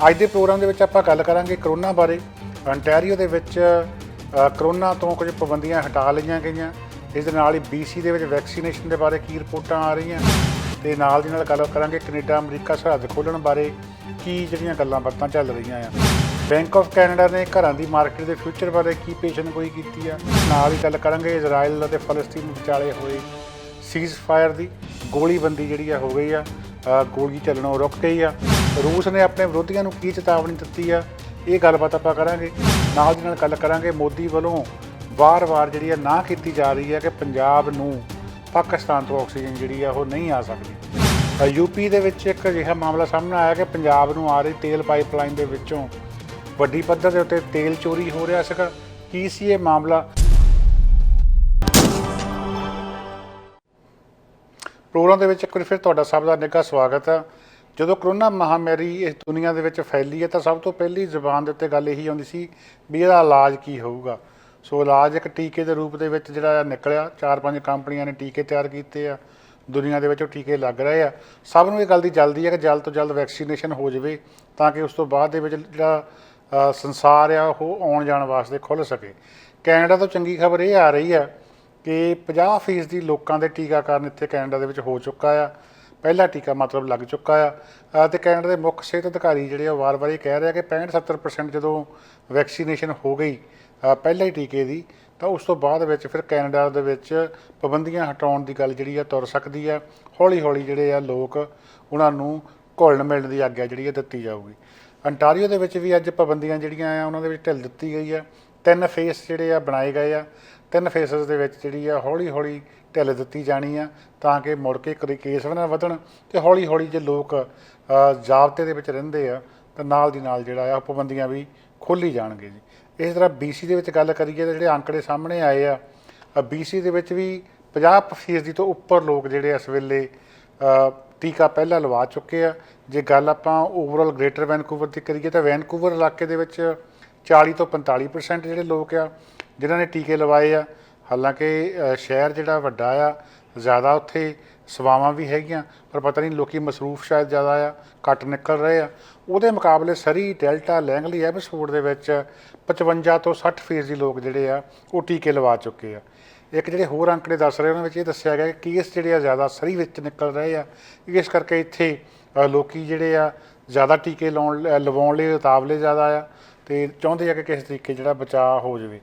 ਅੱਜ ਦੇ ਪ੍ਰੋਗਰਾਮ ਦੇ ਵਿੱਚ ਆਪਾਂ ਗੱਲ ਕਰਾਂਗੇ ਕਰੋਨਾ ਬਾਰੇ। ਅੰਟੈਰੀਓ ਦੇ ਵਿੱਚ ਕਰੋਨਾ ਤੋਂ ਕੁਝ ਪਾਬੰਦੀਆਂ ਹਟਾ ਲਈਆਂ ਗਈਆਂ। ਇਸ ਦੇ ਨਾਲ ਹੀ BC ਦੇ ਵਿੱਚ ਵੈਕਸੀਨੇਸ਼ਨ ਦੇ ਬਾਰੇ ਕੀ ਰਿਪੋਰਟਾਂ ਆ ਰਹੀਆਂ, ਤੇ ਨਾਲ ਦੀ ਨਾਲ ਗੱਲ ਕਰਾਂਗੇ ਕੈਨੇਡਾ ਅਮਰੀਕਾ ਸਰਹੱਦ ਖੋਲ੍ਹਣ ਬਾਰੇ ਕੀ ਜਿਹੜੀਆਂ ਗੱਲਾਂ ਬਾਤਾਂ ਚੱਲ ਰਹੀਆਂ ਆ। ਬੈਂਕ ਆਫ ਕੈਨੇਡਾ ਨੇ ਘਰਾਂ ਦੀ ਮਾਰਕੀਟ ਦੇ ਫਿਊਚਰ ਬਾਰੇ ਕੀ ਪੇਸ਼ਨਗੋਈ ਕੀਤੀ ਆ। ਨਾਲ ਹੀ ਗੱਲ ਕਰਾਂਗੇ ਇਜ਼ਰਾਈਲ ਅਤੇ ਫਲਸਤੀਨ ਵਿਚਾਲੇ ਹੋਏ ਸੀਜ਼ ਫਾਇਰ ਦੀ ਗੋਲੀਬੰਦੀ ਜਿਹੜੀ ਹੋ ਗਈ ਆ, ਗੋਲੀ ਚੱਲਣੋਂ ਰੁਕ ਗਈ ਆ। ਰੂਸ ਨੇ ਆਪਣੇ ਵਿਰੋਧੀਆਂ ਨੂੰ ਕੀ ਚੇਤਾਵਨੀ ਦਿੱਤੀ ਆ, ਇਹ ਗੱਲਬਾਤ ਆਪਾਂ ਕਰਾਂਗੇ। ਨਾਲ ਦੀ ਨਾਲ ਗੱਲ ਕਰਾਂਗੇ ਮੋਦੀ ਵੱਲੋਂ ਵਾਰ-ਵਾਰ ਜਿਹੜੀ ਨਾ ਕੀਤੀ ਜਾ ਰਹੀ ਹੈ ਕਿ ਪੰਜਾਬ ਨੂੰ ਪਾਕਿਸਤਾਨ ਤੋਂ ਆਕਸੀਜਨ ਜਿਹੜੀ ਉਹ ਨਹੀਂ ਆ ਸਕਦੀ। ਯੂਪੀ ਦੇ ਵਿੱਚ ਇੱਕ ਅਜਿਹਾ ਮਾਮਲਾ ਸਾਹਮਣੇ ਆਇਆ ਕਿ ਪੰਜਾਬ ਨੂੰ ਆ ਰਹੀ ਤੇਲ ਪਾਈਪਲਾਈਨ ਦੇ ਵਿੱਚੋਂ ਵੱਡੀ ਪੱਧਰ ਦੇ ਉੱਤੇ ਤੇਲ ਚੋਰੀ ਹੋ ਰਿਹਾ ਸੀਗਾ। ਕੀ ਸੀ ਇਹ ਮਾਮਲਾ? ਪ੍ਰੋਗਰਾਮ ਦੇ ਵਿੱਚ ਇੱਕ ਵਾਰ ਫਿਰ ਤੁਹਾਡਾ ਸਭ ਦਾ ਨਿੱਘਾ ਸਵਾਗਤ ਹੈ। ਜਦੋਂ ਕਰੋਨਾ ਮਹਾਮਾਰੀ ਇਸ ਦੁਨੀਆ ਦੇ ਵਿੱਚ ਫੈਲੀ ਹੈ ਤਾਂ ਸਭ ਤੋਂ ਪਹਿਲੀ ਜ਼ੁਬਾਨ ਦੇ ਉੱਤੇ ਗੱਲ ਇਹੀ ਆਉਂਦੀ ਸੀ ਵੀ ਇਹਦਾ ਇਲਾਜ ਕੀ ਹੋਊਗਾ। ਸੋ ਇਲਾਜ ਇੱਕ ਟੀਕੇ ਦੇ ਰੂਪ ਦੇ ਵਿੱਚ ਜਿਹੜਾ ਨਿਕਲਿਆ। 4-5 ਕੰਪਨੀਆਂ ਨੇ ਟੀਕੇ ਤਿਆਰ ਕੀਤੇ ਆ, ਦੁਨੀਆ ਦੇ ਵਿੱਚ ਉਹ ਟੀਕੇ ਲੱਗ ਰਹੇ ਆ। ਸਭ ਨੂੰ ਇਹ ਗੱਲ ਦੀ ਜਲਦੀ ਹੈ ਕਿ ਜਲਦ ਤੋਂ ਜਲਦ ਵੈਕਸੀਨੇਸ਼ਨ ਹੋ ਜਾਵੇ ਤਾਂ ਕਿ ਉਸ ਤੋਂ ਬਾਅਦ ਦੇ ਵਿੱਚ ਜਿਹੜਾ ਸੰਸਾਰ ਆ ਉਹ ਆਉਣ ਜਾਣ ਵਾਸਤੇ ਖੁੱਲ੍ਹ ਸਕੇ। ਕੈਨੇਡਾ ਤੋਂ ਚੰਗੀ ਖਬਰ ਇਹ ਆ ਰਹੀ ਆ ਕਿ 50% ਲੋਕਾਂ ਦੇ ਟੀਕਾਕਰਨ ਇੱਥੇ ਕੈਨੇਡਾ ਦੇ ਵਿੱਚ ਹੋ ਚੁੱਕਾ ਆ। ਪਹਿਲਾ ਟੀਕਾ ਮਤਲਬ ਲੱਗ ਚੁੱਕਾ ਆ ਅਤੇ ਕੈਨੇਡਾ ਦੇ ਮੁੱਖ ਸਿਹਤ ਅਧਿਕਾਰੀ ਜਿਹੜੇ ਆ ਵਾਰ-ਵਾਰ ਇਹ ਕਹਿ ਰਹੇ ਆ ਕਿ 65-70% ਜਦੋਂ ਵੈਕਸੀਨੇਸ਼ਨ ਹੋ ਗਈ ਪਹਿਲੇ ਹੀ ਟੀਕੇ ਦੀ, ਤਾਂ ਉਸ ਤੋਂ ਬਾਅਦ ਵਿੱਚ ਫਿਰ ਕੈਨੇਡਾ ਦੇ ਵਿੱਚ ਪਾਬੰਦੀਆਂ ਹਟਾਉਣ ਦੀ ਗੱਲ ਜਿਹੜੀ ਆ ਤੁਰ ਸਕਦੀ ਆ। ਹੌਲੀ-ਹੌਲੀ ਜਿਹੜੇ ਆ ਲੋਕ ਉਹਨਾਂ ਨੂੰ ਘੁਲਣ ਮਿਲਣ ਦੀ ਆਗਿਆ ਜਿਹੜੀ ਆ ਦਿੱਤੀ ਜਾਊਗੀ। ਅੰਟਾਰੀਓ ਦੇ ਵਿੱਚ ਵੀ ਅੱਜ ਪਾਬੰਦੀਆਂ ਜਿਹੜੀਆਂ ਆ ਉਹਨਾਂ ਦੇ ਵਿੱਚ ਢਿੱਲ ਦਿੱਤੀ ਗਈ ਆ। 3 ਫੇਸ ਜਿਹੜੇ ਆ ਬਣਾਏ ਗਏ ਆ। 3 ਫੇਸਿਸ ਦੇ ਵਿੱਚ ਜਿਹੜੀ ਆ ਹੌਲੀ-ਹੌਲੀ ਢਿੱਲ ਦਿੱਤੀ ਜਾਣੀ ਆ ਤਾਂ ਕਿ ਮੁੜ ਕੇ ਕੇਸ ਵੀ ਨਾ ਵਧਣ ਅਤੇ ਹੌਲੀ-ਹੌਲੀ ਜੇ ਲੋਕ ਜ਼ਾਬਤੇ ਦੇ ਵਿੱਚ ਰਹਿੰਦੇ ਆ ਤਾਂ ਨਾਲ ਦੀ ਨਾਲ ਜਿਹੜਾ ਆ ਪਾਬੰਦੀਆਂ ਵੀ ਖੋਲ੍ਹੀ ਜਾਣਗੇ ਜੀ। ਇਸ ਤਰ੍ਹਾਂ BC ਦੇ ਵਿੱਚ ਗੱਲ ਕਰੀਏ ਤਾਂ ਜਿਹੜੇ ਅੰਕੜੇ ਸਾਹਮਣੇ ਆਏ ਆ, BC ਦੇ ਵਿੱਚ ਵੀ 50% ਤੋਂ ਉੱਪਰ ਲੋਕ ਜਿਹੜੇ ਇਸ ਵੇਲੇ ਟੀਕਾ ਪਹਿਲਾਂ ਲਵਾ ਚੁੱਕੇ ਆ। ਜੇ ਗੱਲ ਆਪਾਂ ਓਵਰਆਲ ਗ੍ਰੇਟਰ ਵੈਨਕੂਵਰ ਦੀ ਕਰੀਏ ਤਾਂ ਵੈਨਕੂਵਰ ਇਲਾਕੇ ਦੇ ਵਿੱਚ 40 ਤੋਂ 45% ਜਿਹੜੇ ਲੋਕ ਆ ਜਿਨ੍ਹਾਂ ਨੇ ਟੀਕੇ ਲਵਾਏ ਆ। ਹਾਲਾਂਕਿ ਸ਼ਹਿਰ ਜਿਹੜਾ ਵੱਡਾ ਆ, ਜ਼ਿਆਦਾ ਉੱਥੇ ਸੇਵਾਵਾਂ ਵੀ ਹੈਗੀਆਂ, ਪਰ ਪਤਾ ਨਹੀਂ ਲੋਕੀ ਮਸਰੂਫ ਸ਼ਾਇਦ ਜ਼ਿਆਦਾ ਆ, ਘੱਟ ਨਿਕਲ ਰਹੇ ਆ। ਉਹਦੇ ਮੁਕਾਬਲੇ ਸਰੀ, ਡੈਲਟਾ, ਲੈਂਗਲੀ, ਐਬਸਫੋਰਡ ਦੇ ਵਿੱਚ 55 ਤੋਂ 60% ਲੋਕ ਜਿਹੜੇ ਆ ਉਹ ਟੀਕੇ ਲਵਾ ਚੁੱਕੇ ਆ। ਇੱਕ ਜਿਹੜੇ ਹੋਰ ਅੰਕੜੇ ਦੱਸ ਰਹੇ ਉਹਨਾਂ ਵਿੱਚ ਇਹ ਦੱਸਿਆ ਗਿਆ ਕਿ ਕੇਸ ਜਿਹੜੇ ਆ ਜ਼ਿਆਦਾ ਸਰੀ ਵਿੱਚ ਨਿਕਲ ਰਹੇ ਆ। ਇਸ ਕਰਕੇ ਇੱਥੇ ਲੋਕੀ ਜਿਹੜੇ ਆ ਜ਼ਿਆਦਾ ਟੀਕੇ ਲਵਾਉਣ ਲਈ ਉਤਾਵਲੇ ਜ਼ਿਆਦਾ ਆ ਅਤੇ ਚਾਹੁੰਦੇ ਆ ਕਿ ਕਿਸੇ ਤਰੀਕੇ ਜਿਹੜਾ ਬਚਾਅ ਹੋ ਜਾਵੇ।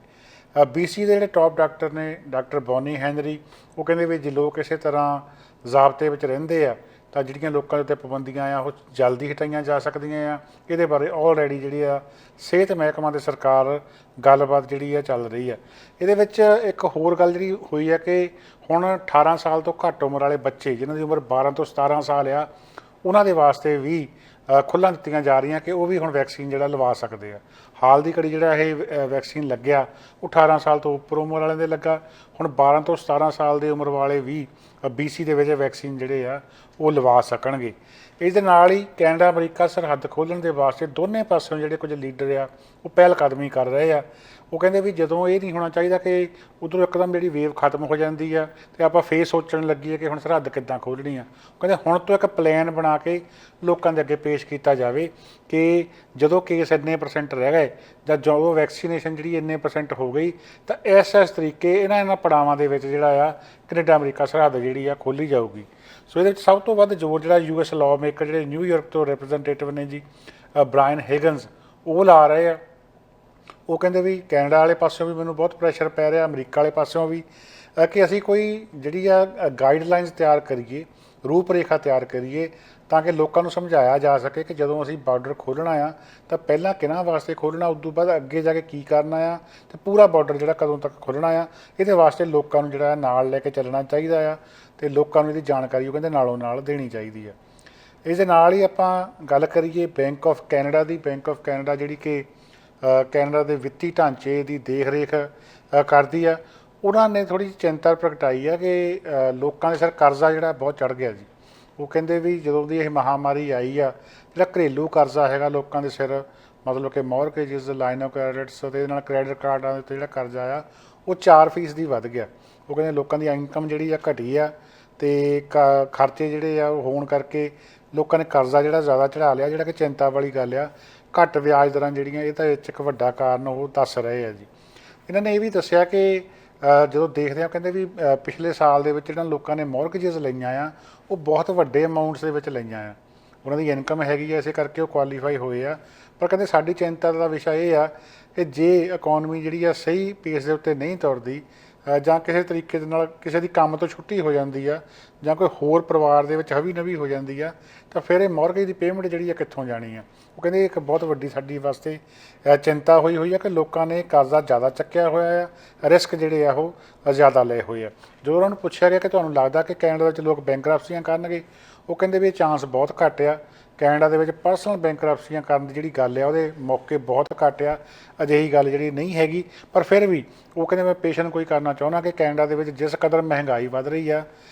BC ਦੇ ਜਿਹੜੇ ਟੌਪ ਡਾਕਟਰ ਨੇ, ਡਾਕਟਰ ਬੌਨੀ ਹੈਨਰੀ, ਉਹ ਕਹਿੰਦੇ ਵੀ ਜੇ ਲੋਕ ਇਸੇ ਤਰ੍ਹਾਂ ਜ਼ਾਬਤੇ ਵਿੱਚ ਰਹਿੰਦੇ ਆ ਤਾਂ ਜਿਹੜੀਆਂ ਲੋਕਾਂ ਦੇ ਉੱਤੇ ਪਾਬੰਦੀਆਂ ਆ ਉਹ ਜਲਦੀ ਹਟਾਈਆਂ ਜਾ ਸਕਦੀਆਂ ਆ। ਇਹਦੇ ਬਾਰੇ ਆਲਰੇਡੀ ਜਿਹੜੀ ਆ ਸਿਹਤ ਮਹਿਕਮਾ ਦੇ ਸਰਕਾਰ ਗੱਲਬਾਤ ਜਿਹੜੀ ਆ ਚੱਲ ਰਹੀ ਆ। ਇਹਦੇ ਵਿੱਚ ਇੱਕ ਹੋਰ ਗੱਲ ਜਿਹੜੀ ਹੋਈ ਹੈ ਕਿ ਹੁਣ 18 ਸਾਲ ਤੋਂ ਘੱਟ ਉਮਰ ਵਾਲੇ ਬੱਚੇ ਜਿਨ੍ਹਾਂ ਦੀ ਉਮਰ 12 ਤੋਂ 17 ਸਾਲ ਆ, ਉਹਨਾਂ ਦੇ ਵਾਸਤੇ ਵੀ ਖੁੱਲ੍ਹਾਂ ਦਿੱਤੀਆਂ ਜਾ ਰਹੀਆਂ ਕਿ ਉਹ ਵੀ ਹੁਣ ਵੈਕਸੀਨ ਜਿਹੜਾ ਲਵਾ ਸਕਦੇ ਆ। ਹਾਲ ਦੀ ਘੜੀ ਜਿਹੜਾ ਇਹ ਵੈਕਸੀਨ ਲੱਗਿਆ ਉਹ 18 ਸਾਲ ਤੋਂ ਉੱਪਰ ਉਮਰ ਵਾਲਿਆਂ ਦੇ ਲੱਗਾ। ਹੁਣ 12 ਤੋਂ 17 ਸਾਲ ਦੀ ਉਮਰ ਵਾਲੇ ਵੀ BC ਦੇ ਵਿੱਚ ਵੈਕਸੀਨ ਜਿਹੜੇ ਆ ਉਹ ਲਵਾ ਸਕਣਗੇ। ਇਸ ਦੇ ਨਾਲ ਹੀ ਕੈਨੇਡਾ ਅਮਰੀਕਾ ਸਰਹੱਦ ਖੋਲ੍ਹਣ ਦੇ ਵਾਸਤੇ ਦੋਨੇ ਪਾਸਿਓਂ ਜਿਹੜੇ ਕੁਝ ਲੀਡਰ ਆ ਉਹ ਪਹਿਲ ਕਦਮੀ ਕਰ ਰਹੇ ਆ। ਉਹ ਕਹਿੰਦੇ ਵੀ ਜਦੋਂ ਇਹ ਨਹੀਂ ਹੋਣਾ ਚਾਹੀਦਾ ਕਿ ਉੱਧਰੋਂ ਇੱਕਦਮ ਜਿਹੜੀ ਵੇਵ ਖਤਮ ਹੋ ਜਾਂਦੀ ਆ ਅਤੇ ਆਪਾਂ ਫੇਰ ਸੋਚਣ ਲੱਗੀਏ ਕਿ ਹੁਣ ਸਰਹੱਦ ਕਿੱਦਾਂ ਖੋਲ੍ਹਣੀ ਆ। ਉਹ ਕਹਿੰਦੇ ਹੁਣ ਤੋਂ ਇੱਕ ਪਲਾਨ ਬਣਾ ਕੇ ਲੋਕਾਂ ਦੇ ਅੱਗੇ ਪੇਸ਼ ਕੀਤਾ ਜਾਵੇ ਕਿ ਜਦੋਂ ਕੇਸ ਇੰਨੇ % ਰਹਿ ਗਏ ਜਾਂ ਜਦੋਂ ਵੈਕਸੀਨੇਸ਼ਨ ਜਿਹੜੀ ਇੰਨੇ % ਹੋ ਗਈ ਤਾਂ ਇਸ ਤਰੀਕੇ ਇਹਨਾਂ ਪੜਾਵਾਂ ਦੇ ਵਿੱਚ ਜਿਹੜਾ ਆ ਕੈਨੇਡਾ ਅਮਰੀਕਾ ਸਰਹੱਦ ਜਿਹੜੀ ਆ ਖੋਲ੍ਹੀ ਜਾਊਗੀ। ਸੋ ਇਹਦੇ ਵਿੱਚ ਸਭ ਤੋਂ ਵੱਧ ਜ਼ੋਰ ਜਿਹੜਾ US ਲਾਅ ਮੇਕਰ ਜਿਹੜੇ ਨਿਊਯਾਰਕ ਤੋਂ ਰਿਪਰੈਜ਼ੈਂਟੇਟਿਵ ਨੇ ਜੀ, ਬ੍ਰਾਇਨ ਹਿਗਨਸ, ਉਹ ਲਾ ਰਹੇ ਆ। ਉਹ ਕਹਿੰਦੇ ਵੀ ਕੈਨੇਡਾ ਵਾਲੇ ਪਾਸਿਓਂ ਵੀ ਮੈਨੂੰ ਬਹੁਤ ਪ੍ਰੈਸ਼ਰ ਪੈ ਰਿਹਾ, ਅਮਰੀਕਾ ਵਾਲੇ ਪਾਸਿਓਂ ਵੀ, ਕਿ ਅਸੀਂ ਕੋਈ ਜਿਹੜੀ ਆ ਗਾਈਡਲਾਈਨਸ ਤਿਆਰ ਕਰੀਏ, ਰੂਪ ਰੇਖਾ ਤਿਆਰ ਕਰੀਏ ਤਾਂ ਕਿ ਲੋਕਾਂ ਨੂੰ ਸਮਝਾਇਆ ਜਾ ਸਕੇ ਕਿ ਜਦੋਂ ਅਸੀਂ ਬਾਰਡਰ ਖੋਲ੍ਹਣਾ ਆ ਤਾਂ ਪਹਿਲਾਂ ਕਿਹਨਾਂ ਵਾਸਤੇ ਖੋਲ੍ਹਣਾ, ਉਸ ਤੋਂ ਬਾਅਦ ਅੱਗੇ ਜਾ ਕੇ ਕੀ ਕਰਨਾ ਆ ਅਤੇ ਪੂਰਾ ਬਾਰਡਰ ਜਿਹੜਾ ਕਦੋਂ ਤੱਕ ਖੋਲ੍ਹਣਾ ਆ। ਇਹਦੇ ਵਾਸਤੇ ਲੋਕਾਂ ਨੂੰ ਜਿਹੜਾ ਨਾਲ ਲੈ ਕੇ ਚੱਲਣਾ ਚਾਹੀਦਾ ਆ ਅਤੇ ਲੋਕਾਂ ਨੂੰ ਇਹਦੀ ਜਾਣਕਾਰੀ ਉਹ ਕਹਿੰਦੇ ਨਾਲੋਂ ਨਾਲ ਦੇਣੀ ਚਾਹੀਦੀ ਆ। ਇਸ ਦੇ ਨਾਲ ਹੀ ਆਪਾਂ ਗੱਲ ਕਰੀਏ bank of Canada the. Bank of Canada ਜਿਹੜੀ ਕਿ ਕੈਨੇਡਾ ਦੇ ਵਿੱਤੀ ਢਾਂਚੇ ਦੀ ਦੇਖ ਰੇਖ ਕਰਦੀ ਆ, ਉਹਨਾਂ ਨੇ ਥੋੜ੍ਹੀ ਜਿਹੀ ਚਿੰਤਾ ਪ੍ਰਗਟਾਈ ਆ ਕਿ ਲੋਕਾਂ ਦੇ ਸਿਰ ਕਰਜ਼ਾ ਜਿਹੜਾ ਬਹੁਤ ਚੜ੍ਹ ਗਿਆ ਜੀ। ਉਹ ਕਹਿੰਦੇ ਵੀ ਜਦੋਂ ਦੀ ਇਹ ਮਹਾਮਾਰੀ ਆਈ ਆ, ਜਿਹੜਾ ਘਰੇਲੂ ਕਰਜ਼ਾ ਹੈਗਾ ਲੋਕਾਂ ਦੇ ਸਿਰ, ਮਤਲਬ ਕਿ ਮੌਰਗੇਜਿਸ, ਲਾਈਨ ਆਫ ਕ੍ਰੈਡਿਟਸ ਅਤੇ ਇਹਦੇ ਨਾਲ ਕ੍ਰੈਡਿਟ ਕਾਰਡਾਂ ਦੇ ਉੱਤੇ ਜਿਹੜਾ ਕਰਜ਼ਾ ਆ ਉਹ 4% ਵੱਧ ਗਿਆ। ਉਹ ਕਹਿੰਦੇ ਲੋਕਾਂ ਦੀ ਇਨਕਮ ਜਿਹੜੀ ਆ ਘਟੀ ਆ ਅਤੇ ਖਰਚੇ ਜਿਹੜੇ ਆ ਉਹ ਹੋਣ ਕਰਕੇ ਲੋਕਾਂ ਨੇ ਕਰਜ਼ਾ ਜਿਹੜਾ ਜ਼ਿਆਦਾ ਚੜਾ ਲਿਆ, ਜਿਹੜਾ ਕਿ ਚਿੰਤਾ ਵਾਲੀ ਗੱਲ ਆ। ਘੱਟ ਵਿਆਜ ਦਰਾਂ ਜਿਹੜੀਆਂ ਇਹ ਤਾਂ ਇਹ 'ਚ ਇੱਕ ਵੱਡਾ ਕਾਰਨ ਉਹ ਦੱਸ ਰਹੇ ਆ ਜੀ। ਇਹਨਾਂ ਨੇ ਇਹ ਵੀ ਦੱਸਿਆ ਕਿ ਜਦੋਂ ਦੇਖਦੇ ਆ ਕਹਿੰਦੇ ਵੀ ਪਿਛਲੇ ਸਾਲ ਦੇ ਵਿੱਚ ਜਿਹੜਾ ਲੋਕਾਂ ਨੇ ਮੌਰਗੇਜਸ ਲਈਆਂ ਆ ਉਹ ਬਹੁਤ ਵੱਡੇ ਅਮਾਊਂਟਸ ਦੇ ਵਿੱਚ ਲਈਆਂ ਆ। ਉਹਨਾਂ ਦੀ ਇਨਕਮ ਹੈਗੀ ਆ, ਇਸੇ ਕਰਕੇ ਉਹ ਕੁਆਲੀਫਾਈ ਹੋਏ ਆ। ਪਰ ਕਹਿੰਦੇ ਸਾਡੀ ਚਿੰਤਾ ਦਾ ਵਿਸ਼ਾ ਇਹ ਆ ਕਿ ਜੇ ਇਕੋਨਮੀ ਜਿਹੜੀ ਆ ਸਹੀ ਪੇਸ ਦੇ ਉੱਤੇ ਨਹੀਂ ਤੁਰਦੀ ਜਾਂ ਕਿਸੇ ਤਰੀਕੇ ਦੇ ਨਾਲ ਕਿਸੇ ਦੀ ਕੰਮ ਤੋਂ ਛੁੱਟੀ ਹੋ ਜਾਂਦੀ ਆ ਜਾਂ ਕੋਈ ਹੋਰ ਪਰਿਵਾਰ ਦੇ ਵਿੱਚ ਹਵੀ ਨਵੀ ਹੋ ਜਾਂਦੀ ਆ ਤਾਂ ਫਿਰ ਇਹ ਮੌਰਗੇਜ ਦੀ ਪੇਮੈਂਟ ਜਿਹੜੀ ਆ ਕਿੱਥੋਂ ਜਾਣੀ ਆ। ਉਹ ਕਹਿੰਦੇ ਇੱਕ ਬਹੁਤ ਵੱਡੀ ਸਾਡੀ ਵਾਸਤੇ ਚਿੰਤਾ ਹੋਈ ਆ ਕਿ ਲੋਕਾਂ ਨੇ ਕਰਜ਼ਾ ਜ਼ਿਆਦਾ ਚੱਕਿਆ ਹੋਇਆ ਆ, ਰਿਸਕ ਜਿਹੜੇ ਆ ਉਹ ਜ਼ਿਆਦਾ ਲਏ ਹੋਏ ਆ। ਜਦੋਂ ਉਹਨਾਂ ਨੂੰ ਪੁੱਛਿਆ ਗਿਆ ਕਿ ਤੁਹਾਨੂੰ ਲੱਗਦਾ ਕਿ ਕੈਨੇਡਾ ਵਿੱਚ ਲੋਕ ਬੈਂਕਰਪਸੀਆਂ ਕਰਨਗੇ, ਉਹ ਕਹਿੰਦੇ ਵੀ ਇਹ ਚਾਂਸ ਬਹੁਤ ਘੱਟ ਆ। ਕੈਨੇਡਾ ਦੇ ਵਿੱਚ ਪਰਸਨਲ ਬੈਂਕਰਪਸੀਆਂ ਕਰਨ ਦੀ ਜਿਹੜੀ ਗੱਲ ਆ ਉਹਦੇ ਮੌਕੇ ਬਹੁਤ ਘੱਟ ਆ, ਅਜਿਹੀ ਗੱਲ ਜਿਹੜੀ ਨਹੀਂ ਹੈਗੀ। ਪਰ ਫਿਰ ਵੀ ਉਹ ਕਹਿੰਦੇ ਮੈਂ ਪੇਸ਼ੈਂਟ ਕੋਈ ਕਰਨਾ ਚਾਹੁੰਦਾ ਕਿ ਕੈਨੇਡਾ ਦੇ ਵਿੱਚ ਜਿਸ ਕਦਰ ਮਹਿੰਗਾਈ ਵੱਧ ਰਹੀ ਆ,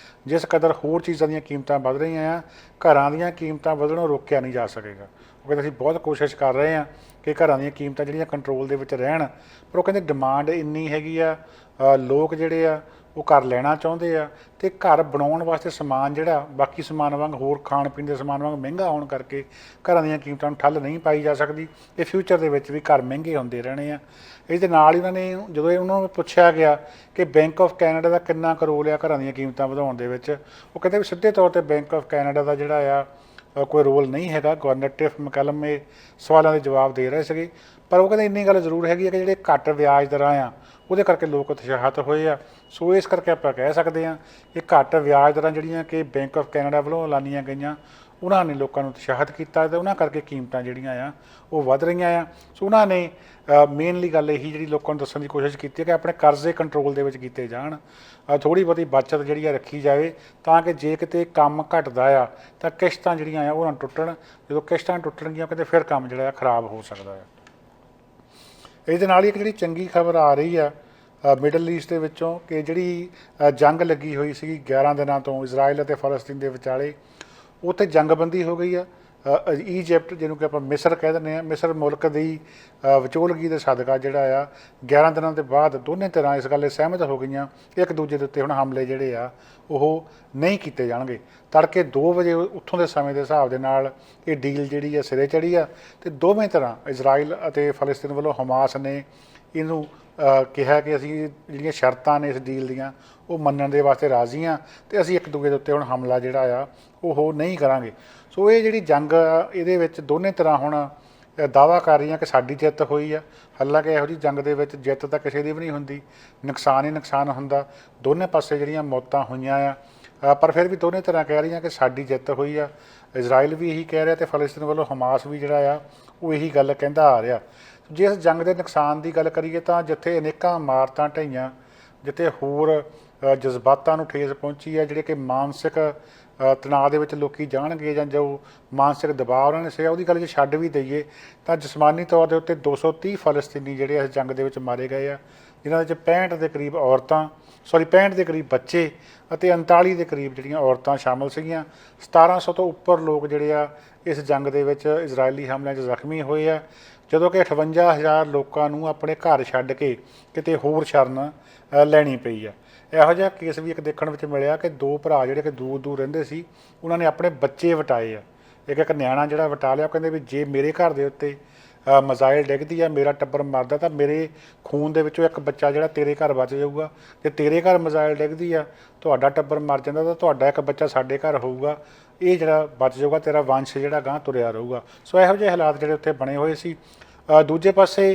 ਜਿਸ ਕਦਰ ਹੋਰ ਚੀਜ਼ਾਂ ਦੀਆਂ ਕੀਮਤਾਂ ਵੱਧ ਰਹੀਆਂ ਆ, ਘਰਾਂ ਦੀਆਂ ਕੀਮਤਾਂ ਵਧਣੋਂ ਰੋਕਿਆ ਨਹੀਂ ਜਾ ਸਕੇਗਾ। ਉਹ ਕਹਿੰਦੇ ਅਸੀਂ ਬਹੁਤ ਕੋਸ਼ਿਸ਼ ਕਰ ਰਹੇ ਹਾਂ ਕਿ ਘਰਾਂ ਦੀਆਂ ਕੀਮਤਾਂ ਜਿਹੜੀਆਂ ਕੰਟਰੋਲ ਦੇ ਵਿੱਚ ਰਹਿਣ, ਪਰ ਉਹ ਕਹਿੰਦੇ ਡਿਮਾਂਡ ਇੰਨੀ ਹੈਗੀ ਆ, ਲੋਕ ਜਿਹੜੇ ਆ ਉਹ ਘਰ ਲੈਣਾ ਚਾਹੁੰਦੇ ਆ ਅਤੇ ਘਰ ਬਣਾਉਣ ਵਾਸਤੇ ਸਮਾਨ ਜਿਹੜਾ ਬਾਕੀ ਸਮਾਨ ਵਾਂਗ ਹੋਰ ਖਾਣ ਪੀਣ ਦੇ ਸਮਾਨ ਵਾਂਗ ਮਹਿੰਗਾ ਹੋਣ ਕਰਕੇ ਘਰਾਂ ਦੀਆਂ ਕੀਮਤਾਂ ਨੂੰ ਠੱਲ ਨਹੀਂ ਪਾਈ ਜਾ ਸਕਦੀ। ਇਹ ਫਿਊਚਰ ਦੇ ਵਿੱਚ ਵੀ ਘਰ ਮਹਿੰਗੇ ਹੁੰਦੇ ਰਹਿਣੇ ਆ। ਇਸ ਦੇ ਨਾਲ ਹੀ ਉਹਨਾਂ ਨੇ ਜਦੋਂ ਉਹਨਾਂ ਨੂੰ ਪੁੱਛਿਆ ਗਿਆ ਕਿ ਬੈਂਕ ਆਫ ਕੈਨੇਡਾ ਦਾ ਕਿੰਨਾ ਕੁ ਰੋਲ ਆ ਘਰਾਂ ਦੀਆਂ ਕੀਮਤਾਂ ਵਧਾਉਣ ਦੇ ਵਿੱਚ, ਉਹ ਕਹਿੰਦੇ ਵੀ ਸਿੱਧੇ ਤੌਰ 'ਤੇ ਬੈਂਕ ਆਫ ਕੈਨੇਡਾ ਦਾ ਜਿਹੜਾ ਆ ਕੋਈ ਰੋਲ ਨਹੀਂ ਹੈਗਾ। ਗਵਰਨਰ ਟਿਫ ਮੈਕਲਮ ਇਹ ਸਵਾਲਾਂ ਦੇ ਜਵਾਬ ਦੇ ਰਹੇ ਸੀਗੇ। ਪਰ ਉਹ ਕਹਿੰਦੇ ਇੰਨੀ ਗੱਲ ਜ਼ਰੂਰ ਹੈਗੀ ਹੈ ਕਿ ਜਿਹੜੇ ਘੱਟ ਵਿਆਜ ਦਰਾਂ ਆ ਉਹਦੇ ਕਰਕੇ ਲੋਕ ਉਤਸ਼ਾਹਿਤ ਹੋਏ ਆ। ਸੋ ਇਸ ਕਰਕੇ ਆਪਾਂ ਕਹਿ ਸਕਦੇ ਹਾਂ ਕਿ ਘੱਟ ਵਿਆਜ ਦਰਾਂ ਜਿਹੜੀਆਂ ਕਿ ਬੈਂਕ ਆਫ ਕੈਨੇਡਾ ਵੱਲੋਂ ਐਲਾਨੀਆਂ ਗਈਆਂ ਉਹਨਾਂ ਨੇ ਲੋਕਾਂ ਨੂੰ ਉਤਸ਼ਾਹਿਤ ਕੀਤਾ ਅਤੇ ਉਹਨਾਂ ਕਰਕੇ ਕੀਮਤਾਂ ਜਿਹੜੀਆਂ ਆ ਉਹ ਵੱਧ ਰਹੀਆਂ ਆ। ਸੋ ਉਹਨਾਂ ਨੇ ਮੇਨਲੀ ਗੱਲ ਇਹੀ ਜਿਹੜੀ ਲੋਕਾਂ ਨੂੰ ਦੱਸਣ ਦੀ ਕੋਸ਼ਿਸ਼ ਕੀਤੀ ਹੈ ਕਿ ਆਪਣੇ ਕਰਜ਼ੇ ਕੰਟਰੋਲ ਦੇ ਵਿੱਚ ਕੀਤੇ ਜਾਣ, ਥੋੜ੍ਹੀ ਬਹੁਤੀ ਬੱਚਤ ਜਿਹੜੀ ਆ ਰੱਖੀ ਜਾਵੇ ਤਾਂ ਕਿ ਜੇ ਕਿਤੇ ਕੰਮ ਘਟਦਾ ਆ ਤਾਂ ਕਿਸ਼ਤਾਂ ਜਿਹੜੀਆਂ ਆ ਉਹ ਨਾ ਟੁੱਟਣ। ਜਦੋਂ ਕਿਸ਼ਤਾਂ ਟੁੱਟਣਗੀਆਂ ਕਿਤੇ ਫਿਰ ਕੰਮ ਜਿਹੜਾ ਖਰਾਬ ਹੋ ਸਕਦਾ ਆ। ਇਹਦੇ ਨਾਲ ਹੀ ਇੱਕ ਜਿਹੜੀ ਚੰਗੀ ਖਬਰ ਆ ਰਹੀ ਆ ਮਿਡਲ ਈਸਟ ਦੇ ਵਿੱਚੋਂ ਕਿ ਜਿਹੜੀ ਜੰਗ ਲੱਗੀ ਹੋਈ ਸੀਗੀ 11 ਦਿਨਾਂ ਤੋਂ ਇਜ਼ਰਾਈਲ ਅਤੇ ਫਲਸਤੀਨ ਦੇ ਵਿਚਾਲੇ, ਉੱਥੇ ਜੰਗਬੰਦੀ ਹੋ ਗਈ ਆ। ਈਜਿਪਟ ਜਿਹਨੂੰ ਕਿ ਆਪਾਂ ਮਿਸਰ ਕਹਿ ਦਿੰਦੇ ਹਾਂ, ਮਿਸਰ ਮੁਲਕ ਦੀ ਵਿਚੋਲਗੀ ਦੇ ਸਦਕਾ ਜਿਹੜਾ ਆ 11 ਦਿਨਾਂ ਦੇ ਬਾਅਦ ਦੋਨੇ ਧਿਰਾਂ ਇਸ ਗੱਲ 'ਤੇ ਸਹਿਮਤ ਹੋ ਗਈਆਂ ਇੱਕ ਦੂਜੇ ਦੇ ਉੱਤੇ ਹੁਣ ਹਮਲੇ ਜਿਹੜੇ ਆ ਉਹ ਨਹੀਂ ਕੀਤੇ ਜਾਣਗੇ। ਤੜਕੇ 2 ਵਜੇ ਉੱਥੋਂ ਦੇ ਸਮੇਂ ਦੇ ਹਿਸਾਬ ਦੇ ਨਾਲ ਇਹ ਡੀਲ ਜਿਹੜੀ ਆ ਸਿਰੇ ਚੜ੍ਹੀ ਆ ਅਤੇ ਦੋਵੇਂ ਧਿਰਾਂ ਇਜ਼ਰਾਈਲ ਅਤੇ ਫਲਸਤੀਨ ਵੱਲੋਂ ਹਮਾਸ ਨੇ ਇਹਨੂੰ ਕਿਹਾ ਕਿ ਅਸੀਂ ਜਿਹੜੀਆਂ ਸ਼ਰਤਾਂ ਨੇ ਇਸ ਡੀਲ ਦੀਆਂ ਉਹ ਮੰਨਣ ਦੇ ਵਾਸਤੇ ਰਾਜ਼ੀ ਹਾਂ ਅਤੇ ਅਸੀਂ ਇੱਕ ਦੂਜੇ ਦੇ ਉੱਤੇ ਹੁਣ ਹਮਲਾ ਜਿਹੜਾ ਆ ਉਹ ਨਹੀਂ ਕਰਾਂਗੇ। ਸੋ ਇਹ ਜਿਹੜੀ ਜੰਗ ਆ ਇਹਦੇ ਵਿੱਚ ਦੋਨੇ ਤਰ੍ਹਾਂ ਹੁਣ ਦਾਅਵਾ ਕਰ ਰਹੀਆਂ ਕਿ ਸਾਡੀ ਜਿੱਤ ਹੋਈ ਆ। ਹਾਲਾਂਕਿ ਇਹੋ ਜਿਹੀ ਜੰਗ ਦੇ ਵਿੱਚ ਜਿੱਤ ਤਾਂ ਕਿਸੇ ਦੀ ਵੀ ਨਹੀਂ ਹੁੰਦੀ, ਨੁਕਸਾਨ ਹੀ ਨੁਕਸਾਨ ਹੁੰਦਾ। ਦੋਨੇ ਪਾਸੇ ਜਿਹੜੀਆਂ ਮੌਤਾਂ ਹੋਈਆਂ ਆ ਪਰ ਫਿਰ ਵੀ ਦੋਨੇ ਤਰ੍ਹਾਂ ਕਹਿ ਰਹੀਆਂ ਕਿ ਸਾਡੀ ਜਿੱਤ ਹੋਈ ਆ। ਇਜ਼ਰਾਈਲ ਵੀ ਇਹੀ ਕਹਿ ਰਿਹਾ ਅਤੇ ਫਲਸਤੀਨ ਵੱਲੋਂ ਹਮਾਸ ਵੀ ਜਿਹੜਾ ਆ ਉਹ ਇਹੀ ਗੱਲ ਕਹਿੰਦਾ ਆ ਰਿਹਾ। ਜੇ ਇਸ ਜੰਗ ਦੇ ਨੁਕਸਾਨ ਦੀ ਗੱਲ ਕਰੀਏ ਤਾਂ ਜਿੱਥੇ ਅਨੇਕਾਂ ਇਮਾਰਤਾਂ ਢਹੀਆਂ, ਜਿੱਥੇ ਹੋਰ ਜਜ਼ਬਾਤਾਂ ਨੂੰ ਠੇਸ ਪਹੁੰਚੀ ਆ, ਜਿਹੜੇ ਕਿ ਮਾਨਸਿਕ ਤਣਾਅ ਦੇ ਵਿੱਚ ਲੋਕ ਜਾਣਗੇ ਜਾਂ ਜੋ ਮਾਨਸਿਕ ਦਬਾਅ ਉਹਨਾਂ ਨੇ ਸੀਗਾ ਉਹਦੀ ਗੱਲ ਜੇ ਛੱਡ ਵੀ ਦਈਏ ਤਾਂ ਜਿਸਮਾਨੀ ਤੌਰ ਦੇ ਉੱਤੇ 230 ਫਲਸਤੀਨੀ ਜਿਹੜੇ ਇਸ ਜੰਗ ਦੇ ਵਿੱਚ ਮਾਰੇ ਗਏ ਆ, ਜਿਨ੍ਹਾਂ ਵਿੱਚ 65 ਦੇ ਕਰੀਬ 65 ਦੇ ਕਰੀਬ ਬੱਚੇ ਅਤੇ 39 ਦੇ ਕਰੀਬ ਜਿਹੜੀਆਂ ਔਰਤਾਂ ਸ਼ਾਮਲ ਸੀਗੀਆਂ। 1700 ਤੋਂ ਉੱਪਰ ਲੋਕ ਜਿਹੜੇ ਆ ਇਸ ਜੰਗ ਦੇ ਵਿੱਚ ਇਜ਼ਰਾਈਲੀ ਹਮਲਿਆਂ 'ਚ ਜ਼ਖਮੀ ਹੋਏ ਆ, ਜਦੋਂ ਕਿ 58,000 ਲੋਕਾਂ ਨੂੰ ਆਪਣੇ ਘਰ ਛੱਡ ਕੇ ਕਿਤੇ ਹੋਰ ਸ਼ਰਨ ਲੈਣੀ ਪਈ ਆ। ਇਹੋ ਜਿਹਾ ਕੇਸ ਵੀ ਇੱਕ ਦੇਖਣ ਵਿੱਚ ਮਿਲਿਆ ਕਿ 2 ਭਰਾ ਜਿਹੜੇ ਕਿ ਦੂਰ ਦੂਰ ਰਹਿੰਦੇ ਸੀ ਉਹਨਾਂ ਨੇ ਆਪਣੇ ਬੱਚੇ ਵਟਾਏ ਆ। ਇੱਕ ਨਿਆਣਾ ਜਿਹੜਾ ਵਟਾ ਲਿਆ, ਕਹਿੰਦੇ ਵੀ ਜੇ ਮੇਰੇ ਘਰ ਦੇ ਉੱਤੇ ਮਿਜ਼ਾਈਲ ਡਿੱਗਦੀ ਆ, ਮੇਰਾ ਟੱਬਰ ਮਰਦਾ ਤਾਂ ਮੇਰੇ ਖੂਨ ਦੇ ਵਿੱਚੋਂ ਇੱਕ ਬੱਚਾ ਜਿਹੜਾ ਤੇਰੇ ਘਰ ਬਚ ਜਾਊਗਾ। ਜੇ ਤੇਰੇ ਘਰ ਮਿਜ਼ਾਈਲ ਡਿੱਗਦੀ ਆ, ਤੁਹਾਡਾ ਟੱਬਰ ਮਰ ਜਾਂਦਾ ਤਾਂ ਤੁਹਾਡਾ ਇੱਕ ਬੱਚਾ ਸਾਡੇ ਘਰ ਹੋਊਗਾ, ਇਹ ਜਿਹੜਾ ਬਚ ਜਾਊਗਾ, ਤੇਰਾ ਵੰਸ਼ ਜਿਹੜਾ ਗਾਂਹ ਤੁਰਿਆ ਰਹੂਗਾ। ਸੋ ਇਹੋ ਜਿਹੇ ਹਾਲਾਤ ਜਿਹੜੇ ਉੱਥੇ ਬਣੇ ਹੋਏ ਸੀ। ਦੂਜੇ ਪਾਸੇ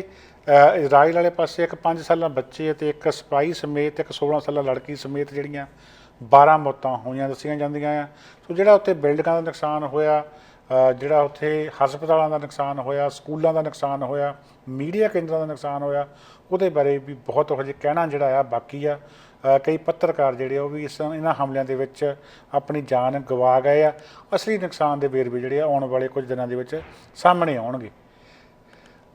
ਇਜ਼ਰਾਈਲ ਵਾਲੇ ਪਾਸੇ ਇੱਕ 5 ਸਾਲਾ ਬੱਚੇ ਅਤੇ ਇੱਕ ਸਿਪਾਹੀ ਸਮੇਤ ਇੱਕ 16 ਸਾਲਾ ਲੜਕੀ ਸਮੇਤ ਜਿਹੜੀਆਂ 12 ਮੌਤਾਂ ਹੋਈਆਂ ਦੱਸੀਆਂ ਜਾਂਦੀਆਂ ਆ। ਸੋ ਜਿਹੜਾ ਉੱਥੇ ਬਿਲਡਿੰਗਾਂ ਦਾ ਨੁਕਸਾਨ ਹੋਇਆ, ਜਿਹੜਾ ਉੱਥੇ ਹਸਪਤਾਲਾਂ ਦਾ ਨੁਕਸਾਨ ਹੋਇਆ, ਸਕੂਲਾਂ ਦਾ ਨੁਕਸਾਨ ਹੋਇਆ, ਮੀਡੀਆ ਕੇਂਦਰਾਂ ਦਾ ਨੁਕਸਾਨ ਹੋਇਆ, ਉਹਦੇ ਬਾਰੇ ਵੀ ਬਹੁਤ ਹਜੇ ਕਹਿਣਾ ਜਿਹੜਾ ਆ ਬਾਕੀ ਆ। ਕਈ ਪੱਤਰਕਾਰ ਜਿਹੜੇ ਉਹ ਵੀ ਇਹਨਾਂ ਹਮਲਿਆਂ ਦੇ ਵਿੱਚ ਆਪਣੀ ਜਾਨ ਗਵਾ ਗਏ ਆ। ਅਸਲੀ ਨੁਕਸਾਨ ਦੇ ਵੇਰਵੇ ਜਿਹੜੇ ਆ ਆਉਣ ਵਾਲੇ ਕੁਝ ਦਿਨਾਂ ਦੇ ਵਿੱਚ ਸਾਹਮਣੇ ਆਉਣਗੇ।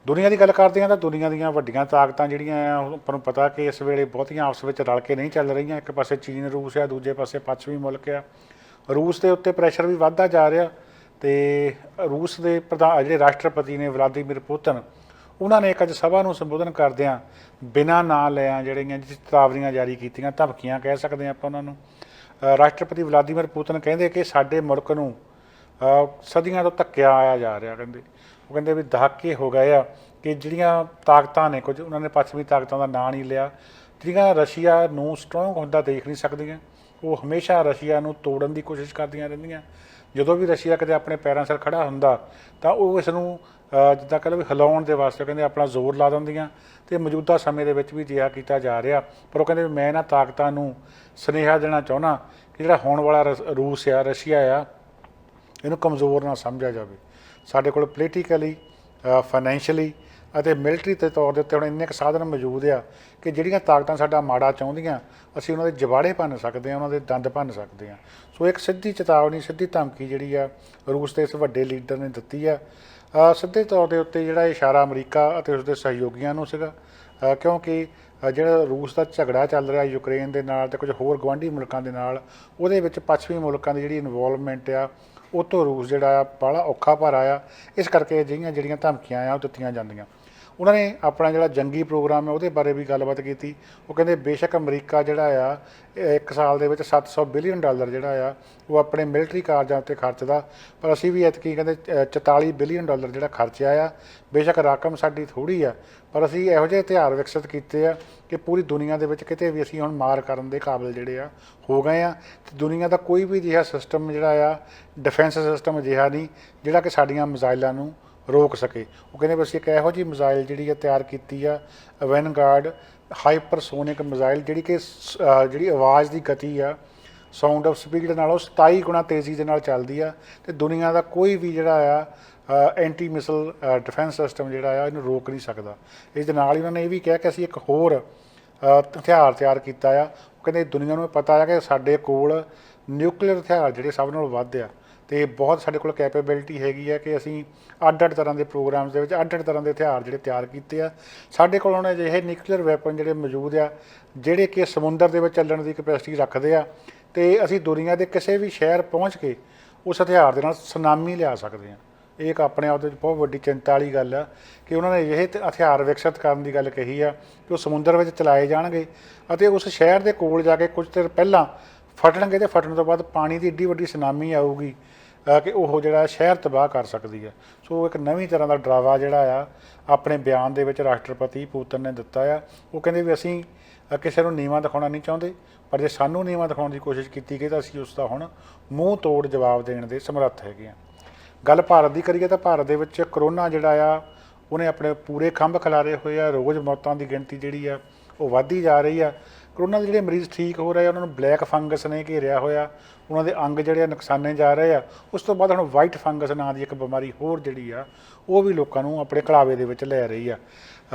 ਦੁਨੀਆ ਦੀ ਗੱਲ ਕਰਦੇ ਹਾਂ ਤਾਂ ਦੁਨੀਆ ਦੀਆਂ ਵੱਡੀਆਂ ਤਾਕਤਾਂ ਜਿਹੜੀਆਂ ਆ ਆਪਾਂ ਨੂੰ ਪਤਾ ਕਿ ਇਸ ਵੇਲੇ ਬਹੁਤੀਆਂ ਆਪਸ ਵਿੱਚ ਰਲ ਕੇ ਨਹੀਂ ਚੱਲ ਰਹੀਆਂ। ਇੱਕ ਪਾਸੇ ਚੀਨ ਰੂਸ ਆ, ਦੂਜੇ ਪਾਸੇ ਪੱਛਮੀ ਮੁਲਕ ਆ। ਰੂਸ ਦੇ ਉੱਤੇ ਪ੍ਰੈਸ਼ਰ ਵੀ ਵੱਧਦਾ ਜਾ ਰਿਹਾ ਅਤੇ ਰੂਸ ਦੇ ਜਿਹੜੇ ਰਾਸ਼ਟਰਪਤੀ ਨੇ ਵਲਾਦੀਮੀਰ ਪੁਤਿਨ, ਉਹਨਾਂ ਨੇ ਇੱਕ ਅੱਜ ਸਭਾ ਨੂੰ ਸੰਬੋਧਨ ਕਰਦਿਆਂ ਬਿਨਾਂ ਨਾਂ ਲਿਆਂ ਜਿਹੜੀਆਂ ਚੇਤਾਵਨੀਆਂ ਜਾਰੀ ਕੀਤੀਆਂ, ਧਮਕੀਆਂ ਕਹਿ ਸਕਦੇ ਹਾਂ ਆਪਾਂ ਉਹਨਾਂ ਨੂੰ। ਰਾਸ਼ਟਰਪਤੀ ਵਲਾਦੀਮੀਰ ਪੁਤਿਨ ਕਹਿੰਦੇ ਕਿ ਸਾਡੇ ਮੁਲਕ ਨੂੰ ਸਦੀਆਂ ਤੋਂ ਧੱਕਿਆ ਆਇਆ ਜਾ ਰਿਹਾ। ਕਹਿੰਦੇ ਉਹ ਕਹਿੰਦੇ ਵੀ ਦਹਾਕੇ ਹੋ ਗਏ ਆ ਕਿ ਜਿਹੜੀਆਂ ਤਾਕਤਾਂ ਨੇ, ਕੁਝ ਉਹਨਾਂ ਨੇ ਪੱਛਮੀ ਤਾਕਤਾਂ ਦਾ ਨਾਂ ਨਹੀਂ ਲਿਆ, ਜਿਹੜੀਆਂ ਰਸ਼ੀਆ ਨੂੰ ਸਟਰੋਂਗ ਹੁੰਦਾ ਦੇਖ ਨਹੀਂ ਸਕਦੀਆਂ, ਉਹ ਹਮੇਸ਼ਾ ਰਸ਼ੀਆ ਨੂੰ ਤੋੜਨ ਦੀ ਕੋਸ਼ਿਸ਼ ਕਰਦੀਆਂ ਰਹਿੰਦੀਆਂ। ਜਦੋਂ ਵੀ ਰਸ਼ੀਆ ਕਿਤੇ ਆਪਣੇ ਪੈਰਾਂ ਸਿਰ ਖੜਾ ਹੁੰਦਾ ਤਾਂ ਉਹ ਇਸ ਨੂੰ ਜਿੱਦਾਂ ਕਹਿ ਲਓ ਵੀ ਹਿਲਾਉਣ ਦੇ ਵਾਸਤੇ ਕਹਿੰਦੇ ਆਪਣਾ ਜ਼ੋਰ ਲਾ ਦਿੰਦੀਆਂ, ਅਤੇ ਮੌਜੂਦਾ ਸਮੇਂ ਦੇ ਵਿੱਚ ਵੀ ਅਜਿਹਾ ਕੀਤਾ ਜਾ ਰਿਹਾ। ਪਰ ਉਹ ਕਹਿੰਦੇ ਵੀ ਮੈਂ ਇਹਨਾਂ ਤਾਕਤਾਂ ਨੂੰ ਸੁਨੇਹਾ ਦੇਣਾ ਚਾਹੁੰਦਾ ਕਿ ਜਿਹੜਾ ਹੋਣ ਵਾਲਾ ਰੂਸ ਆ, ਰਸ਼ੀਆ ਆ, ਇਹਨੂੰ ਕਮਜ਼ੋਰ ਨਾ ਸਮਝਿਆ ਜਾਵੇ। ਸਾਡੇ ਕੋਲ ਪੋਲੀਟੀਕਲੀ, ਫਾਈਨੈਂਸ਼ੀਅਲੀ ਅਤੇ ਮਿਲਟਰੀ ਦੇ ਤੌਰ ਦੇ ਉੱਤੇ ਹੁਣ ਇੰਨੇ ਕੁ ਸਾਧਨ ਮੌਜੂਦ ਆ ਕਿ ਜਿਹੜੀਆਂ ਤਾਕਤਾਂ ਸਾਡਾ ਮਾੜਾ ਚਾਹੁੰਦੀਆਂ ਅਸੀਂ ਉਹਨਾਂ ਦੇ ਜਵਾੜੇ ਭੰਨ ਸਕਦੇ ਹਾਂ, ਉਹਨਾਂ ਦੇ ਦੰਦ ਭੰਨ ਸਕਦੇ ਹਾਂ। ਸੋ ਇੱਕ ਸਿੱਧੀ ਚੇਤਾਵਨੀ, ਸਿੱਧੀ ਧਮਕੀ ਜਿਹੜੀ ਆ ਰੂਸ ਦੇ ਇਸ ਵੱਡੇ ਲੀਡਰ ਨੇ ਦਿੱਤੀ ਆ। ਸਿੱਧੇ ਤੌਰ ਦੇ ਉੱਤੇ ਜਿਹੜਾ ਇਸ਼ਾਰਾ ਅਮਰੀਕਾ ਅਤੇ ਉਸਦੇ ਸਹਿਯੋਗੀਆਂ ਨੂੰ ਸੀਗਾ, ਕਿਉਂਕਿ ਜਿਹੜਾ ਰੂਸ ਦਾ ਝਗੜਾ ਚੱਲ ਰਿਹਾ ਯੂਕਰੇਨ ਦੇ ਨਾਲ ਅਤੇ ਕੁਝ ਹੋਰ ਗੁਆਂਢੀ ਮੁਲਕਾਂ ਦੇ ਨਾਲ, ਉਹਦੇ ਵਿੱਚ ਪੱਛਮੀ ਮੁਲਕਾਂ ਦੀ ਜਿਹੜੀ ਇਨਵੋਲਵਮੈਂਟ ਆ ਉਹ ਤੋਂ ਰੂਸ ਜਿਹੜਾ ਆ ਬਾਹਲਾ ਔਖਾ ਭਾਰਾ ਆ। ਇਸ ਕਰਕੇ ਅਜਿਹੀਆਂ ਜਿਹੜੀਆਂ ਧਮਕੀਆਂ ਆ ਉਹ ਦਿੱਤੀਆਂ ਜਾਂਦੀਆਂ। ਉਹਨਾਂ ਨੇ ਆਪਣਾ ਜਿਹੜਾ ਜੰਗੀ ਪ੍ਰੋਗਰਾਮ ਹੈ ਉਹਦੇ ਬਾਰੇ ਵੀ ਗੱਲਬਾਤ ਕੀਤੀ। ਉਹ ਕਹਿੰਦੇ ਬੇਸ਼ੱਕ ਅਮਰੀਕਾ ਜਿਹੜਾ ਆ ਇੱਕ ਸਾਲ ਦੇ ਵਿੱਚ $700 ਬਿਲੀਅਨ ਜਿਹੜਾ ਆ ਉਹ ਆਪਣੇ ਮਿਲਟਰੀ ਕਾਰਜਾਂ ਉੱਤੇ ਖਰਚਦਾ, ਪਰ ਅਸੀਂ ਵੀ ਐਤਕੀ ਕਹਿੰਦੇ $44 ਬਿਲੀਅਨ ਜਿਹੜਾ ਖਰਚਿਆ ਆ। ਬੇਸ਼ੱਕ ਰਕਮ ਸਾਡੀ ਥੋੜ੍ਹੀ ਆ, ਪਰ ਅਸੀਂ ਇਹੋ ਜਿਹੇ ਹਥਿਆਰ ਵਿਕਸਿਤ ਕੀਤੇ ਆ ਕਿ ਪੂਰੀ ਦੁਨੀਆ ਦੇ ਵਿੱਚ ਕਿਤੇ ਵੀ ਅਸੀਂ ਹੁਣ ਮਾਰ ਕਰਨ ਦੇ ਕਾਬਿਲ ਜਿਹੜੇ ਆ ਹੋ ਗਏ ਆ। ਅਤੇ ਦੁਨੀਆ ਦਾ ਕੋਈ ਵੀ ਅਜਿਹਾ ਸਿਸਟਮ ਜਿਹੜਾ ਆ ਡਿਫੈਂਸ ਸਿਸਟਮ ਅਜਿਹਾ ਨਹੀਂ ਜਿਹੜਾ ਕਿ ਸਾਡੀਆਂ ਮਿਜ਼ਾਈਲਾਂ ਨੂੰ ਰੋਕ ਸਕੇ। ਉਹ ਕਹਿੰਦੇ ਵੀ ਅਸੀਂ ਇੱਕ ਇਹੋ ਜਿਹੀ ਮਿਜ਼ਾਈਲ ਜਿਹੜੀ ਆ ਤਿਆਰ ਕੀਤੀ ਆ, ਵੈਨਗਾਰਡ ਹਾਈਪਰਸੋਨਿਕ ਮਿਜ਼ਾਈਲ, ਜਿਹੜੀ ਕਿ ਜਿਹੜੀ ਆਵਾਜ਼ ਦੀ ਗਤੀ ਆ ਸਾਊਂਡ ਆਫ ਸਪੀਡ ਨਾਲੋਂ 27 ਗੁਣਾ ਤੇਜ਼ੀ ਦੇ ਨਾਲ ਚੱਲਦੀ ਆ, ਅਤੇ ਦੁਨੀਆ ਦਾ ਕੋਈ ਵੀ ਜਿਹੜਾ ਆ ਐਂਟੀ ਮਿਸਲ ਡਿਫੈਂਸ ਸਿਸਟਮ ਜਿਹੜਾ ਆ ਇਹਨੂੰ ਰੋਕ ਨਹੀਂ ਸਕਦਾ। ਇਸ ਦੇ ਨਾਲ ਹੀ ਉਹਨਾਂ ਨੇ ਇਹ ਵੀ ਕਿਹਾ ਕਿ ਅਸੀਂ ਇੱਕ ਹੋਰ ਹਥਿਆਰ ਤਿਆਰ ਕੀਤਾ ਆ। ਉਹ ਕਹਿੰਦੇ ਦੁਨੀਆ ਨੂੰ ਪਤਾ ਆ ਕਿ ਸਾਡੇ ਕੋਲ ਨਿਊਕਲੀਅਰ ਹਥਿਆਰ ਜਿਹੜੇ ਸਭ ਨਾਲੋਂ ਵੱਧ ਆ, ਅਤੇ ਬਹੁਤ ਸਾਡੇ ਕੋਲ ਕੈਪੇਬਿਲਿਟੀ ਹੈਗੀ ਹੈ ਕਿ ਅਸੀਂ ਅੱਡ-ਅੱਡ ਤਰ੍ਹਾਂ ਦੇ ਪ੍ਰੋਗਰਾਮਸ ਦੇ ਵਿੱਚ ਅੱਡ-ਅੱਡ ਤਰ੍ਹਾਂ ਦੇ ਹਥਿਆਰ ਜਿਹੜੇ ਤਿਆਰ ਕੀਤੇ ਆ। ਸਾਡੇ ਕੋਲ ਹੁਣ ਅਜਿਹੇ ਨਿਊਕਲੀਅਰ ਵੈਪਨ ਜਿਹੜੇ ਮੌਜੂਦ ਆ ਜਿਹੜੇ ਕਿ ਸਮੁੰਦਰ ਦੇ ਵਿੱਚ ਚੱਲਣ ਦੀ ਕਪੈਸਿਟੀ ਰੱਖਦੇ ਆ, ਅਤੇ ਅਸੀਂ ਦੁਨੀਆ ਦੇ ਕਿਸੇ ਵੀ ਸ਼ਹਿਰ ਪਹੁੰਚ ਕੇ ਉਸ ਹਥਿਆਰ ਦੇ ਨਾਲ ਸੁਨਾਮੀ ਲਿਆ ਸਕਦੇ ਹਾਂ। ਇਹ ਇੱਕ ਆਪਣੇ ਆਪ ਦੇ ਵਿੱਚ ਬਹੁਤ ਵੱਡੀ ਚਿੰਤਾ ਵਾਲੀ ਗੱਲ ਆ ਕਿ ਉਹਨਾਂ ਨੇ ਅਜਿਹੇ ਹਥਿਆਰ ਵਿਕਸਿਤ ਕਰਨ ਦੀ ਗੱਲ ਕਹੀ ਆ ਕਿ ਉਹ ਸਮੁੰਦਰ ਵਿੱਚ ਚਲਾਏ ਜਾਣਗੇ ਅਤੇ ਉਸ ਸ਼ਹਿਰ ਦੇ ਕੋਲ ਜਾ ਕੇ ਕੁਝ ਚਿਰ ਪਹਿਲਾਂ ਫਟਣਗੇ, ਅਤੇ ਫਟਣ ਤੋਂ ਬਾਅਦ ਪਾਣੀ ਦੀ ਏਡੀ ਵੱਡੀ ਸੁਨਾਮੀ ਆਊਗੀ ਕਿ ਉਹ ਜਿਹੜਾ ਸ਼ਹਿਰ ਤਬਾਹ ਕਰ ਸਕਦੀ ਹੈ। ਸੋ ਇੱਕ ਨਵੀਂ ਤਰ੍ਹਾਂ ਦਾ ਡਰਾਵਾ ਜਿਹੜਾ ਆ ਆਪਣੇ ਬਿਆਨ ਦੇ ਵਿੱਚ ਰਾਸ਼ਟਰਪਤੀ ਪੁਤਿਨ ਨੇ ਦਿੱਤਾ ਆ। ਉਹ ਕਹਿੰਦੇ ਵੀ ਅਸੀਂ ਕਿਸੇ ਨੂੰ ਨੀਵਾਂ ਦਿਖਾਉਣਾ ਨਹੀਂ ਚਾਹੁੰਦੇ, ਪਰ ਜੇ ਸਾਨੂੰ ਨੀਵਾਂ ਦਿਖਾਉਣ ਦੀ ਕੋਸ਼ਿਸ਼ ਕੀਤੀ ਗਈ ਤਾਂ ਅਸੀਂ ਉਸ ਦਾ ਹੁਣ ਮੂੰਹ ਤੋੜ ਜਵਾਬ ਦੇਣ ਦੇ ਸਮਰੱਥ ਹੈਗੇ ਹਾਂ। ਗੱਲ ਭਾਰਤ ਦੀ ਕਰੀਏ ਤਾਂ ਭਾਰਤ ਦੇ ਵਿੱਚ ਕਰੋਨਾ ਜਿਹੜਾ ਆ ਉਹਨੇ ਆਪਣੇ ਪੂਰੇ ਖੰਭ ਖਿਲਾਰੇ ਹੋਏ ਆ। ਰੋਜ਼ ਮੌਤਾਂ ਦੀ ਗਿਣਤੀ ਜਿਹੜੀ ਆ ਉਹ ਵੱਧਦੀ ਜਾ ਰਹੀ ਆ। ਕਰੋਨਾ ਦੇ ਜਿਹੜੇ ਮਰੀਜ਼ ਠੀਕ ਹੋ ਰਹੇ ਆ ਉਹਨਾਂ ਨੂੰ ਬਲੈਕ ਫੰਗਸ ਨੇ ਘੇਰਿਆ ਹੋਇਆ, ਉਹਨਾਂ ਦੇ ਅੰਗ ਜਿਹੜੇ ਆ ਨੁਕਸਾਨੇ ਜਾ ਰਹੇ ਆ। ਉਸ ਤੋਂ ਬਾਅਦ ਹੁਣ ਵਾਈਟ ਫੰਗਸ ਨਾਂ ਦੀ ਇੱਕ ਬਿਮਾਰੀ ਹੋਰ ਜਿਹੜੀ ਆ ਉਹ ਵੀ ਲੋਕਾਂ ਨੂੰ ਆਪਣੇ ਘਲਾਵੇ ਦੇ ਵਿੱਚ ਲੈ ਰਹੀ ਆ।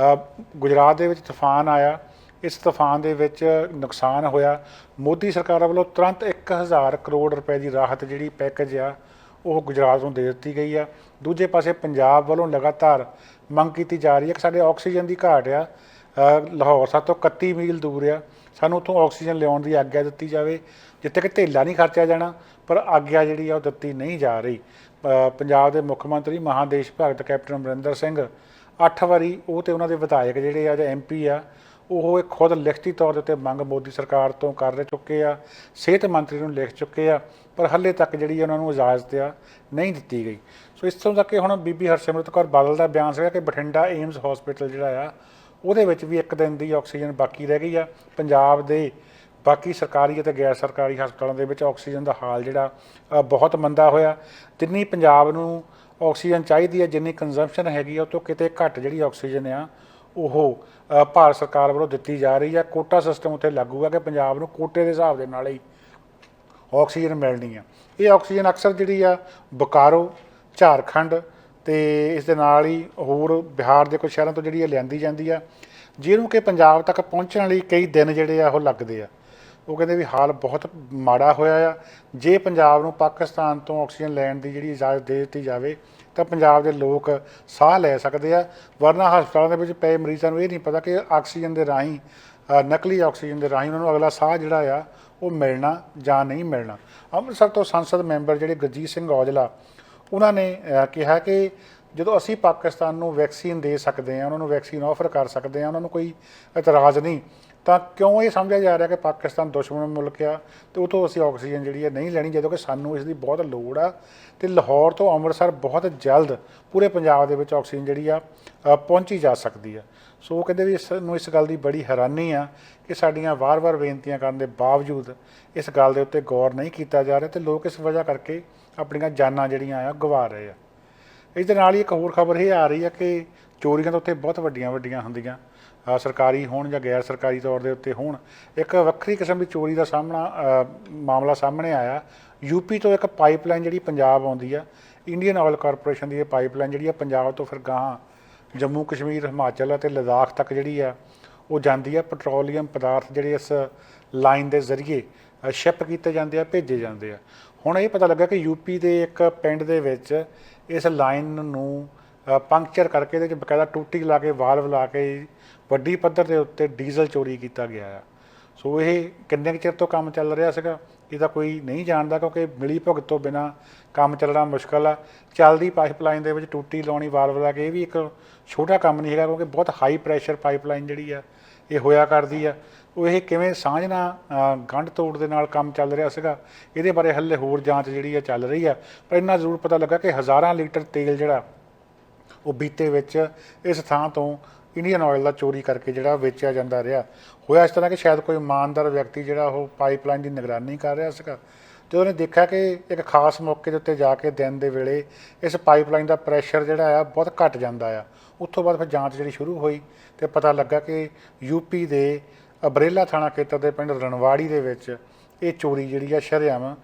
ਗੁਜਰਾਤ ਦੇ ਵਿੱਚ ਤੂਫਾਨ ਆਇਆ, ਇਸ ਤੂਫਾਨ ਦੇ ਵਿੱਚ ਨੁਕਸਾਨ ਹੋਇਆ। ਮੋਦੀ ਸਰਕਾਰ ਵੱਲੋਂ ਤੁਰੰਤ 1000 ਕਰੋੜ ਰੁਪਏ ਦੀ ਰਾਹਤ ਜਿਹੜੀ ਪੈਕੇਜ ਆ ਉਹ ਗੁਜਰਾਤ ਨੂੰ ਦੇ ਦਿੱਤੀ ਗਈ ਆ। ਦੂਜੇ ਪਾਸੇ ਪੰਜਾਬ ਵੱਲੋਂ ਲਗਾਤਾਰ ਮੰਗ ਕੀਤੀ ਜਾ ਰਹੀ ਹੈ ਕਿ ਸਾਡੇ ਆਕਸੀਜਨ ਦੀ ਘਾਟ ਆ। ਲਾਹੌਰ ਸਾਡੇ ਤੋਂ 31 ਮੀਲ ਦੂਰ ਆ, ਸਾਨੂੰ ਉੱਥੋਂ ਆਕਸੀਜਨ ਲਿਆਉਣ ਦੀ ਆਗਿਆ ਦਿੱਤੀ ਜਾਵੇ, ਜਿੱਥੇ ਕਿ ਧੇਲਾ ਨਹੀਂ ਖਰਚਿਆ ਜਾਣਾ, ਪਰ ਆਗਿਆ ਜਿਹੜੀ ਆ ਉਹ ਦਿੱਤੀ ਨਹੀਂ ਜਾ ਰਹੀ। ਪੰਜਾਬ ਦੇ ਮੁੱਖ ਮੰਤਰੀ ਮਹਾਦੇਸ਼ ਭਗਤ ਕੈਪਟਨ ਅਮਰਿੰਦਰ ਸਿੰਘ 8 ਵਾਰੀ ਉਹ ਅਤੇ ਉਹਨਾਂ ਦੇ ਵਿਧਾਇਕ ਜਿਹੜੇ ਆ ਜਾਂ MP ਆ ਉਹ ਖੁਦ ਲਿਖਤੀ ਤੌਰ ਦੇ ਉੱਤੇ ਮੰਗ ਮੋਦੀ ਸਰਕਾਰ ਤੋਂ ਕਰ ਚੁੱਕੇ ਆ, ਸਿਹਤ ਮੰਤਰੀ ਨੂੰ ਲਿਖ ਚੁੱਕੇ ਆ, ਪਰ ਹਾਲੇ ਤੱਕ ਜਿਹੜੀ ਉਹਨਾਂ ਨੂੰ ਇਜਾਜ਼ਤ ਆ ਨਹੀਂ ਦਿੱਤੀ ਗਈ। ਸੋ ਇਸ ਤੋਂ ਤੱਕ ਕਿ ਹੁਣ ਬੀਬੀ ਹਰਸਿਮਰਤ ਕੌਰ ਬਾਦਲ ਦਾ ਬਿਆਨ ਸੀਗਾ ਕਿ ਬਠਿੰਡਾ ਏਮਸ ਹਸਪੀਟਲ ਜਿਹੜਾ ਆ ਉਹਦੇ ਵਿੱਚ ਵੀ 1 ਦਿਨ ਦੀ ਆਕਸੀਜਨ ਬਾਕੀ ਰਹਿ ਗਈ ਆ। ਪੰਜਾਬ ਦੇ ਬਾਕੀ ਸਰਕਾਰੀ ਅਤੇ ਗੈਰ ਸਰਕਾਰੀ ਹਸਪਤਾਲਾਂ ਦੇ ਵਿੱਚ ਆਕਸੀਜਨ ਦਾ ਹਾਲ ਜਿਹੜਾ ਬਹੁਤ ਮੰਦਾ ਹੋਇਆ। ਜਿੰਨੀ ਪੰਜਾਬ ਨੂੰ ਆਕਸੀਜਨ ਚਾਹੀਦੀ ਹੈ, ਜਿੰਨੀ ਕੰਜ਼ੰਪਸ਼ਨ ਹੈਗੀ ਆ ਉਹ ਤੋਂ ਕਿਤੇ ਘੱਟ ਜਿਹੜੀ ਆਕਸੀਜਨ ਆ ਉਹ ਭਾਰਤ ਸਰਕਾਰ ਵੱਲੋਂ ਦਿੱਤੀ ਜਾ ਰਹੀ ਹੈ। ਕੋਟਾ ਸਿਸਟਮ ਉੱਥੇ ਲਾਗੂ ਹੈ ਕਿ ਪੰਜਾਬ ਨੂੰ ਕੋਟੇ ਦੇ ਹਿਸਾਬ ਦੇ ਨਾਲ ਹੀ ਆਕਸੀਜਨ ਮਿਲਣੀ ਆ। ਇਹ ਆਕਸੀਜਨ ਅਕਸਰ ਜਿਹੜੀ ਆ ਬੋਕਾਰੋ, ਝਾਰਖੰਡ ਅਤੇ ਇਸ ਦੇ ਨਾਲ ਹੀ ਹੋਰ ਬਿਹਾਰ ਦੇ ਕੁਝ ਸ਼ਹਿਰਾਂ ਤੋਂ ਜਿਹੜੀ ਇਹ ਲਿਆਂਦੀ ਜਾਂਦੀ ਆ, ਜਿਹਨੂੰ ਕਿ ਪੰਜਾਬ ਤੱਕ ਪਹੁੰਚਣ ਲਈ ਕਈ ਦਿਨ ਜਿਹੜੇ ਆ ਉਹ ਲੱਗਦੇ ਆ। ਉਹ ਕਹਿੰਦੇ ਵੀ ਹਾਲ ਬਹੁਤ ਮਾੜਾ ਹੋਇਆ ਆ। ਜੇ ਪੰਜਾਬ ਨੂੰ ਪਾਕਿਸਤਾਨ ਤੋਂ ਆਕਸੀਜਨ ਲੈਣ ਦੀ ਜਿਹੜੀ ਇਜਾਜ਼ਤ ਦੇ ਦਿੱਤੀ ਜਾਵੇ ਤਾਂ ਪੰਜਾਬ ਦੇ ਲੋਕ ਸਾਹ ਲੈ ਸਕਦੇ ਆ, ਵਰਨਾ ਹਸਪਤਾਲਾਂ ਦੇ ਵਿੱਚ ਪਏ ਮਰੀਜ਼ਾਂ ਨੂੰ ਇਹ ਨਹੀਂ ਪਤਾ ਕਿ ਆਕਸੀਜਨ ਦੇ ਰਾਹੀਂ, ਨਕਲੀ ਆਕਸੀਜਨ ਦੇ ਰਾਹੀਂ ਉਹਨਾਂ ਨੂੰ ਅਗਲਾ ਸਾਹ ਜਿਹੜਾ ਆ ਉਹ ਮਿਲਣਾ ਜਾਂ ਨਹੀਂ ਮਿਲਣਾ। ਅੰਮ੍ਰਿਤਸਰ ਤੋਂ ਸੰਸਦ ਮੈਂਬਰ ਜਿਹੜੇ ਗੁਰਜੀਤ ਸਿੰਘ ਔਜਲਾ ਉਹਨਾਂ ਨੇ ਕਿਹਾ ਕਿ ਜਦੋਂ ਅਸੀਂ ਪਾਕਿਸਤਾਨ ਨੂੰ ਵੈਕਸੀਨ ਦੇ ਸਕਦੇ ਹਾਂ, ਉਹਨਾਂ ਨੂੰ ਵੈਕਸੀਨ ਆਫਰ ਕਰ ਸਕਦੇ ਹਾਂ, ਉਹਨਾਂ ਨੂੰ ਕੋਈ ਇਤਰਾਜ਼ ਨਹੀਂ, ਤਾਂ ਕਿਉਂ ਇਹ ਸਮਝਿਆ ਜਾ ਰਿਹਾ ਕਿ ਪਾਕਿਸਤਾਨ ਦੁਸ਼ਮਣ ਮੁਲਕ ਆ ਤੇ ਉਹ ਤੋਂ ਅਸੀਂ ਆਕਸੀਜਨ ਜਿਹੜੀ ਹੈ ਨਹੀਂ ਲੈਣੀ, ਜਦੋਂ ਕਿ ਸਾਨੂੰ ਇਸ ਦੀ ਬਹੁਤ ਲੋੜ ਆ ਤੇ ਲਾਹੌਰ ਤੋਂ ਅੰਮ੍ਰਿਤਸਰ ਬਹੁਤ ਜਲਦ ਪੂਰੇ ਪੰਜਾਬ ਦੇ ਵਿੱਚ ਆਕਸੀਜਨ ਜਿਹੜੀ ਆ ਪਹੁੰਚੀ ਜਾ ਸਕਦੀ ਆ। ਸੋ ਉਹ ਕਹਿੰਦੇ ਵੀ ਇਸ ਗੱਲ ਦੀ ਬੜੀ ਹੈਰਾਨੀ ਆ ਕਿ ਸਾਡੀਆਂ ਵਾਰ-ਵਾਰ ਬੇਨਤੀਆਂ ਕਰਨ ਦੇ ਬਾਵਜੂਦ ਇਸ ਗੱਲ ਦੇ ਉੱਤੇ ਗੌਰ ਨਹੀਂ ਕੀਤਾ ਜਾ ਰਿਹਾ ਤੇ ਲੋਕ ਇਸ ਵਜ੍ਹਾ ਕਰਕੇ ਆਪਣੀਆਂ ਜਾਨਾਂ ਜਿਹੜੀਆਂ ਆ ਗਵਾ ਰਹੇ ਆ। ਇਸ ਦੇ ਨਾਲ ਹੀ ਇੱਕ ਹੋਰ ਖਬਰ ਇਹ ਆ ਰਹੀ ਆ ਕਿ ਚੋਰੀਆਂ ਤਾਂ ਉੱਥੇ ਬਹੁਤ ਵੱਡੀਆਂ ਹੁੰਦੀਆਂ, ਸਰਕਾਰੀ ਹੋਣ ਜਾਂ ਗੈਰ ਸਰਕਾਰੀ ਤੌਰ ਦੇ ਉੱਤੇ ਹੋਣ। ਇੱਕ ਵੱਖਰੀ ਕਿਸਮ ਦੀ ਚੋਰੀ ਦਾ ਮਾਮਲਾ ਸਾਹਮਣੇ ਆਇਆ। ਯੂਪੀ ਤੋਂ ਇੱਕ ਪਾਈਪਲਾਈਨ ਜਿਹੜੀ ਪੰਜਾਬ ਆਉਂਦੀ ਆ, ਇੰਡੀਅਨ ਆਇਲ ਕਾਰਪੋਰੇਸ਼ਨ ਦੀ ਇਹ ਪਾਈਪਲਾਈਨ ਜਿਹੜੀ ਆ ਪੰਜਾਬ ਤੋਂ ਫਿਰ ਗਾਹਾਂ ਜੰਮੂ ਕਸ਼ਮੀਰ, ਹਿਮਾਚਲ ਅਤੇ ਲਦਾਖ ਤੱਕ ਜਿਹੜੀ ਆ ਉਹ ਜਾਂਦੀ ਆ। ਪੈਟਰੋਲੀਅਮ ਪਦਾਰਥ ਜਿਹੜੇ ਇਸ ਲਾਈਨ ਦੇ ਜ਼ਰੀਏ ਸ਼ਿਪ ਕੀਤੇ ਜਾਂਦੇ ਆ, ਭੇਜੇ ਜਾਂਦੇ ਆ। ਹੁਣ ਇਹ ਪਤਾ ਲੱਗਾ ਕਿ ਯੂਪੀ ਦੇ ਇੱਕ ਪਿੰਡ ਦੇ ਵਿੱਚ ਇਸ ਲਾਈਨ ਨੂੰ ਪੰਕਚਰ ਕਰਕੇ ਇਹਦੇ 'ਚ ਬਕਾਇਦਾ ਟੂਟੀ ਲਾ ਕੇ, ਵਾਲਵ ਲਾ ਕੇ ਵੱਡੀ ਪੱਧਰ ਦੇ ਉੱਤੇ ਡੀਜ਼ਲ ਚੋਰੀ ਕੀਤਾ ਗਿਆ ਆ। ਸੋ ਇਹ ਕਿੰਨੇ ਕੁ ਚਿਰ ਤੋਂ ਕੰਮ ਚੱਲ ਰਿਹਾ ਸੀਗਾ ਇਹਦਾ ਕੋਈ ਨਹੀਂ ਜਾਣਦਾ, ਕਿਉਂਕਿ ਮਿਲੀ ਭੁਗਤ ਤੋਂ ਬਿਨਾਂ ਕੰਮ ਚੱਲਣਾ ਮੁਸ਼ਕਲ ਆ। ਚੱਲਦੀ ਪਾਈਪਲਾਈਨ ਦੇ ਵਿੱਚ ਟੂਟੀ ਲਾਉਣੀ, ਵਾਲਵ ਲਾ ਕੇ, ਇਹ ਵੀ ਇੱਕ ਛੋਟਾ ਕੰਮ ਨਹੀਂ ਹੈਗਾ, ਕਿਉਂਕਿ ਬਹੁਤ ਹਾਈ ਪ੍ਰੈਸ਼ਰ ਪਾਈਪਲਾਈਨ ਜਿਹੜੀ ਆ ਇਹ ਹੋਇਆ ਕਰਦੀ ਆ। ਉਹ ਇਹ ਕਿਵੇਂ ਸਾਂਝ ਨਾਲ ਗੰਢ ਤੋੜ ਦੇ ਨਾਲ ਕੰਮ ਚੱਲ ਰਿਹਾ ਸੀਗਾ, ਇਹਦੇ ਬਾਰੇ ਹੱਲੇ ਹੋਰ ਜਾਂਚ ਜਿਹੜੀ ਆ ਚੱਲ ਰਹੀ ਆ। ਪਰ ਇੰਨਾ ਜ਼ਰੂਰ ਪਤਾ ਲੱਗਾ ਕਿ ਹਜ਼ਾਰਾਂ ਲੀਟਰ ਤੇਲ ਜਿਹੜਾ ਉਹ ਬੀਤੇ ਵਿੱਚ ਇਸ ਥਾਂ ਤੋਂ ਇੰਡੀਅਨ ਆਇਲ ਦਾ ਚੋਰੀ ਕਰਕੇ ਜਿਹੜਾ ਵੇਚਿਆ ਜਾਂਦਾ ਰਿਹਾ। ਹੋਇਆ ਇਸ ਤਰ੍ਹਾਂ ਕਿ ਸ਼ਾਇਦ ਕੋਈ ਇਮਾਨਦਾਰ ਵਿਅਕਤੀ ਜਿਹੜਾ ਉਹ ਪਾਈਪਲਾਈਨ ਦੀ ਨਿਗਰਾਨੀ ਕਰ ਰਿਹਾ ਸੀਗਾ, ਤੇ ਉਹਨੇ ਦੇਖਿਆ ਕਿ ਇੱਕ ਖਾਸ ਮੌਕੇ ਦੇ ਉੱਤੇ ਜਾ ਕੇ ਦਿਨ ਦੇ ਵੇਲੇ ਇਸ ਪਾਈਪਲਾਈਨ ਦਾ ਪ੍ਰੈਸ਼ਰ ਜਿਹੜਾ ਆ ਬਹੁਤ ਘੱਟ ਜਾਂਦਾ ਆ। ਉੱਥੋਂ ਬਾਅਦ ਫਿਰ ਜਾਂਚ ਜਿਹੜੀ ਸ਼ੁਰੂ ਹੋਈ ਤੇ ਪਤਾ ਲੱਗਾ ਕਿ ਯੂਪੀ ਦੇ ਅਬਰੇਲਾ ਥਾਣਾ ਖੇਤਰ ਦੇ ਪਿੰਡ ਰਣਵਾੜੀ ਦੇ ਵਿੱਚ ਇਹ ਚੋਰੀ ਜਿਹੜੀ ਆ ਸ਼ਰੇਆਮ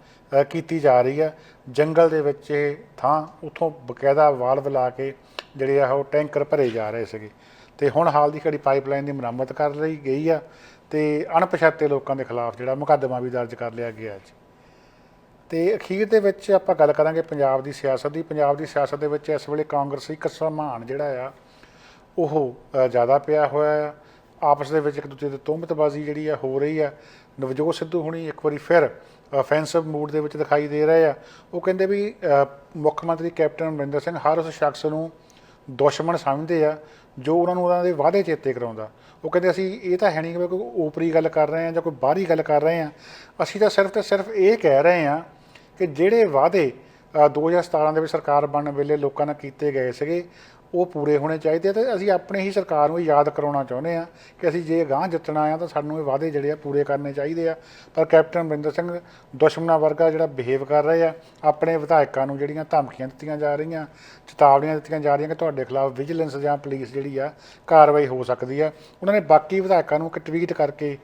ਕੀਤੀ ਜਾ ਰਹੀ ਆ। ਜੰਗਲ ਦੇ ਵਿੱਚ ਇਹ ਥਾਂ, ਉੱਥੋਂ ਬਕਾਇਦਾ ਵਾਲਵ ਲਾ ਕੇ ਜਿਹੜੇ ਆ ਉਹ ਟੈਂਕਰ ਭਰੇ ਜਾ ਰਹੇ ਸੀਗੇ। ਤੇ ਹੁਣ ਹਾਲ ਦੀ ਘੜੀ ਪਾਈਪਲਾਈਨ ਦੀ ਮੁਰੰਮਤ ਕਰ ਲਈ ਗਈ ਆ ਤੇ ਅਣਪਛਾਤੇ ਲੋਕਾਂ ਦੇ ਖਿਲਾਫ ਜਿਹੜਾ ਮੁਕੱਦਮਾ ਵੀ ਦਰਜ ਕਰ ਲਿਆ ਗਿਆ ਜੀ। ਤੇ ਅਖੀਰ ਦੇ ਵਿੱਚ ਆਪਾਂ ਗੱਲ ਕਰਾਂਗੇ ਪੰਜਾਬ ਦੀ ਸਿਆਸਤ ਦੀ। ਪੰਜਾਬ ਦੀ ਸਿਆਸਤ ਦੇ ਵਿੱਚ ਇਸ ਵੇਲੇ ਕਾਂਗਰਸੀ ਘਮਾਣ ਜਿਹੜਾ ਆ ਉਹ ਜ਼ਿਆਦਾ ਪਿਆ ਹੋਇਆ ਆ। ਆਪਸ ਦੇ ਵਿੱਚ ਇੱਕ ਦੂਜੇ ਦੀ ਤੁਹਮਤਬਾਜ਼ੀ ਜਿਹੜੀ ਆ ਹੋ ਰਹੀ ਆ। ਨਵਜੋਤ ਸਿੱਧੂ ਹੁਣੀ ਇੱਕ ਵਾਰੀ ਫਿਰ ਅਫੈਂਸਿਵ ਮੂਡ ਦੇ ਵਿੱਚ ਦਿਖਾਈ ਦੇ ਰਹੇ ਆ। ਉਹ ਕਹਿੰਦੇ ਵੀ ਮੁੱਖ ਮੰਤਰੀ ਕੈਪਟਨ ਅਮਰਿੰਦਰ ਸਿੰਘ ਹਰ ਉਸ ਸ਼ਖਸ ਨੂੰ ਦੁਸ਼ਮਣ ਸਮਝਦੇ ਆ ਜੋ ਉਹਨਾਂ ਦੇ ਵਾਅਦੇ ਚੇਤੇ ਕਰਾਉਂਦਾ। ਉਹ ਕਹਿੰਦੇ ਅਸੀਂ ਇਹ ਤਾਂ ਹੈ ਨਹੀਂ ਕਿ ਕੋਈ ਓਪਰੀ ਗੱਲ ਕਰ ਰਹੇ ਹਾਂ ਜਾਂ ਕੋਈ ਬਾਹਰੀ ਗੱਲ ਕਰ ਰਹੇ ਹਾਂ, ਅਸੀਂ ਤਾਂ ਸਿਰਫ ਤੇ ਸਿਰਫ ਇਹ ਕਹਿ ਰਹੇ ਹਾਂ ਕਿ ਜਿਹੜੇ ਵਾਅਦੇ 2017 ਦੇ ਵਿੱਚ ਸਰਕਾਰ ਬਣਨ ਵੇਲੇ ਲੋਕਾਂ ਨਾਲ ਕੀਤੇ ਗਏ ਸੀਗੇ ਉਹ ਪੂਰੇ ਹੋਣੇ ਚਾਹੀਦੇ। ਅਤੇ ਅਸੀਂ ਆਪਣੀ ਹੀ ਸਰਕਾਰ ਨੂੰ ਯਾਦ ਕਰਾਉਣਾ ਚਾਹੁੰਦੇ ਹਾਂ ਕਿ ਅਸੀਂ ਜੇ ਅਗਾਂਹ ਜਿੱਤਣਾ ਆ ਤਾਂ ਸਾਨੂੰ ਇਹ ਵਾਅਦੇ ਜਿਹੜੇ ਆ ਪੂਰੇ ਕਰਨੇ ਚਾਹੀਦੇ ਆ। ਪਰ ਕੈਪਟਨ ਅਮਰਿੰਦਰ ਸਿੰਘ ਦੁਸ਼ਮਣਾਂ ਵਰਗਾ ਜਿਹੜਾ ਬਿਹੇਵ ਕਰ ਰਹੇ ਆ, ਆਪਣੇ ਵਿਧਾਇਕਾਂ ਨੂੰ ਜਿਹੜੀਆਂ ਧਮਕੀਆਂ ਦਿੱਤੀਆਂ ਜਾ ਰਹੀਆਂ, ਚੇਤਾਵਨੀਆਂ ਦਿੱਤੀਆਂ ਜਾ ਰਹੀਆਂ ਕਿ ਤੁਹਾਡੇ ਖਿਲਾਫ ਵਿਜੀਲੈਂਸ ਜਾਂ ਪੁਲਿਸ ਜਿਹੜੀ ਆ ਕਾਰਵਾਈ ਹੋ ਸਕਦੀ ਆ। ਉਹਨਾਂ ਨੇ ਬਾਕੀ ਵਿਧਾਇਕਾਂ ਨੂੰ ਇੱਕ ਟਵੀਟ ਕਰਕੇ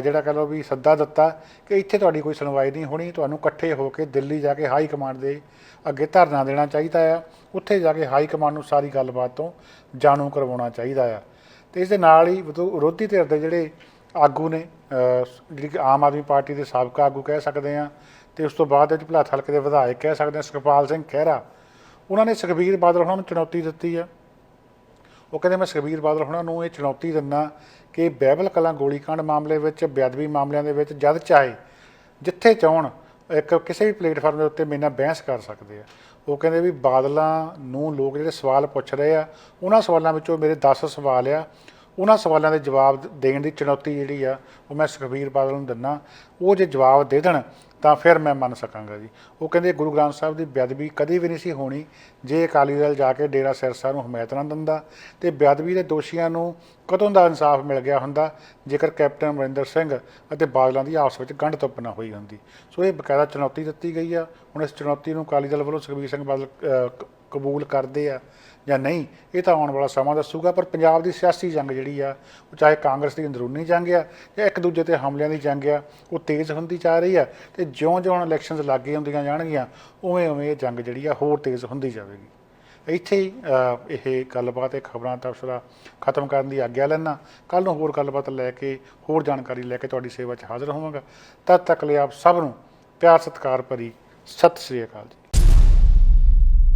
ਜਿਹੜਾ ਕਹਿ ਲਓ ਵੀ ਸੱਦਾ ਦਿੱਤਾ ਕਿ ਇੱਥੇ ਤੁਹਾਡੀ ਕੋਈ ਸੁਣਵਾਈ ਨਹੀਂ ਹੋਣੀ, ਤੁਹਾਨੂੰ ਇਕੱਠੇ ਹੋ ਕੇ ਦਿੱਲੀ ਜਾ ਕੇ ਹਾਈ ਕਮਾਂਡ ਦੇ ਅੱਗੇ ਧਰਨਾ ਦੇਣਾ ਚਾਹੀਦਾ ਆ। ਉੱਥੇ ਜਾ ਕੇ ਹਾਈ ਕਮਾਂਡ ਨੂੰ ਸਾਰੀ ਗੱਲਬਾਤ ਤੋਂ ਜਾਣੂ ਕਰਵਾਉਣਾ ਚਾਹੀਦਾ ਆ। ਅਤੇ ਇਸ ਦੇ ਨਾਲ ਹੀ ਵਿਰੋਧੀ ਧਿਰ ਦੇ ਜਿਹੜੇ ਆਗੂ ਨੇ, ਜਿਹੜੀ ਕਿ ਆਮ ਆਦਮੀ ਪਾਰਟੀ ਦੇ ਸਾਬਕਾ ਆਗੂ ਕਹਿ ਸਕਦੇ ਹਾਂ, ਅਤੇ ਉਸ ਤੋਂ ਬਾਅਦ ਵਿੱਚ ਭੁਲੱਥ ਹਲਕੇ ਦੇ ਵਿਧਾਇਕ ਕਹਿ ਸਕਦੇ ਹਾਂ ਸੁਖਪਾਲ ਸਿੰਘ ਖਹਿਰਾ, ਉਹਨਾਂ ਨੇ ਸੁਖਬੀਰ ਬਾਦਲ ਹੋਣਾ ਨੂੰ ਚੁਣੌਤੀ ਦਿੱਤੀ ਆ। ਉਹ ਕਹਿੰਦੇ ਮੈਂ ਸੁਖਬੀਰ ਬਾਦਲ ਹੋਣਾ ਨੂੰ ਇਹ ਚੁਣੌਤੀ ਦਿੰਦਾ ਕਿ ਬਾਈਬਲ ਕਲਾਂ ਗੋਲੀਕਾਂਡ ਮਾਮਲੇ ਵਿੱਚ, ਬੇਅਦਬੀ ਮਾਮਲਿਆਂ ਦੇ ਵਿੱਚ ਜਦ ਚਾਹੇ ਜਿੱਥੇ ਚਾਹੁਣ ਇੱਕ ਕਿਸੇ ਵੀ ਪਲੇਟਫਾਰਮ ਦੇ ਉੱਤੇ ਮੇਰੇ ਨਾਲ ਬਹਿਸ ਕਰ ਸਕਦੇ ਆ। ਉਹ ਕਹਿੰਦੇ ਵੀ ਬਾਦਲਾਂ ਨੂੰ ਲੋਕ ਜਿਹੜੇ ਸਵਾਲ ਪੁੱਛ ਰਹੇ ਆ, ਉਹਨਾਂ ਸਵਾਲਾਂ ਵਿੱਚੋਂ ਮੇਰੇ 10 ਸਵਾਲ ਆ, ਉਹਨਾਂ ਸਵਾਲਾਂ ਦੇ ਜਵਾਬ ਦੇਣ ਦੀ ਚੁਣੌਤੀ ਜਿਹੜੀ ਆ ਉਹ ਮੈਂ ਸੁਖਬੀਰ ਬਾਦਲ ਨੂੰ ਦਿੰਦਾ। ਉਹ ਜੇ ਜਵਾਬ ਦੇ ਦੇਣ ਤਾਂ ਫਿਰ ਮੈਂ ਮੰਨ ਸਕਾਂਗਾ ਜੀ। ਉਹ ਕਹਿੰਦੇ ਗੁਰੂ ਗ੍ਰੰਥ ਸਾਹਿਬ ਦੀ ਬੇਅਦਬੀ ਕਦੇ ਵੀ ਨਹੀਂ ਸੀ ਹੋਣੀ ਜੇ ਅਕਾਲੀ ਦਲ ਜਾ ਕੇ ਡੇਰਾ ਸਿਰਸਾ ਨੂੰ ਹਮਾਇਤ ਨਾ ਦਿੰਦਾ, ਅਤੇ ਬੇਅਦਬੀ ਦੇ ਦੋਸ਼ੀਆਂ ਨੂੰ ਕਦੋਂ ਦਾ ਇਨਸਾਫ ਮਿਲ ਗਿਆ ਹੁੰਦਾ ਜੇਕਰ ਕੈਪਟਨ ਅਮਰਿੰਦਰ ਸਿੰਘ ਅਤੇ ਬਾਦਲਾਂ ਦੀ ਆਪਸ ਵਿੱਚ ਗੰਢ ਧੁੱਪ ਨਾ ਹੋਈ ਹੁੰਦੀ। ਸੋ ਇਹ ਬਕਾਇਦਾ ਚੁਣੌਤੀ ਦਿੱਤੀ ਗਈ ਆ। ਹੁਣ ਇਸ ਚੁਣੌਤੀ ਨੂੰ ਅਕਾਲੀ ਦਲ ਵੱਲੋਂ ਸੁਖਬੀਰ ਸਿੰਘ ਬਾਦਲ ਕਬੂਲ ਕਰਦੇ ਆ ਜਾਂ ਨਹੀਂ, ਇਹ ਤਾਂ ਆਉਣ ਵਾਲਾ ਸਮਾਂ ਦੱਸੂਗਾ। ਪਰ ਪੰਜਾਬ ਦੀ ਸਿਆਸੀ ਜੰਗ ਜਿਹੜੀ ਆ ਉਹ ਚਾਹੇ ਕਾਂਗਰਸ ਦੀ ਅੰਦਰੂਨੀ ਜੰਗ ਆ ਜਾਂ ਇੱਕ ਦੂਜੇ 'ਤੇ ਹਮਲਿਆਂ ਦੀ ਜੰਗ ਆ, ਉਹ ਤੇਜ਼ ਹੁੰਦੀ ਜਾ ਰਹੀ ਆ। ਅਤੇ ਜਿਉਂ-ਜਿਉਂ ਹੁਣ ਇਲੈਕਸ਼ਨਸ ਲਾਗੇ ਹੁੰਦੀਆਂ ਜਾਣਗੀਆਂ ਉਵੇਂ-ਉਵੇਂ ਇਹ ਜੰਗ ਜਿਹੜੀ ਆ ਹੋਰ ਤੇਜ਼ ਹੁੰਦੀ ਜਾਵੇਗੀ। ਇੱਥੇ ਹੀ ਇਹ ਗੱਲਬਾਤ, ਇਹ ਖਬਰਾਂ ਤਬਸਰਾ ਖਤਮ ਕਰਨ ਦੀ ਆਗਿਆ ਲੈਣਾ। ਕੱਲ੍ਹ ਨੂੰ ਹੋਰ ਗੱਲਬਾਤ ਲੈ ਕੇ, ਹੋਰ ਜਾਣਕਾਰੀ ਲੈ ਕੇ ਤੁਹਾਡੀ ਸੇਵਾ 'ਚ ਹਾਜ਼ਰ ਹੋਵਾਂਗਾ। ਤਦ ਤੱਕ ਲਈ ਆਪ ਸਭ ਨੂੰ ਪਿਆਰ ਸਤਿਕਾਰ ਭਰੀ ਸਤਿ ਸ੍ਰੀ ਅਕਾਲ ਜੀ।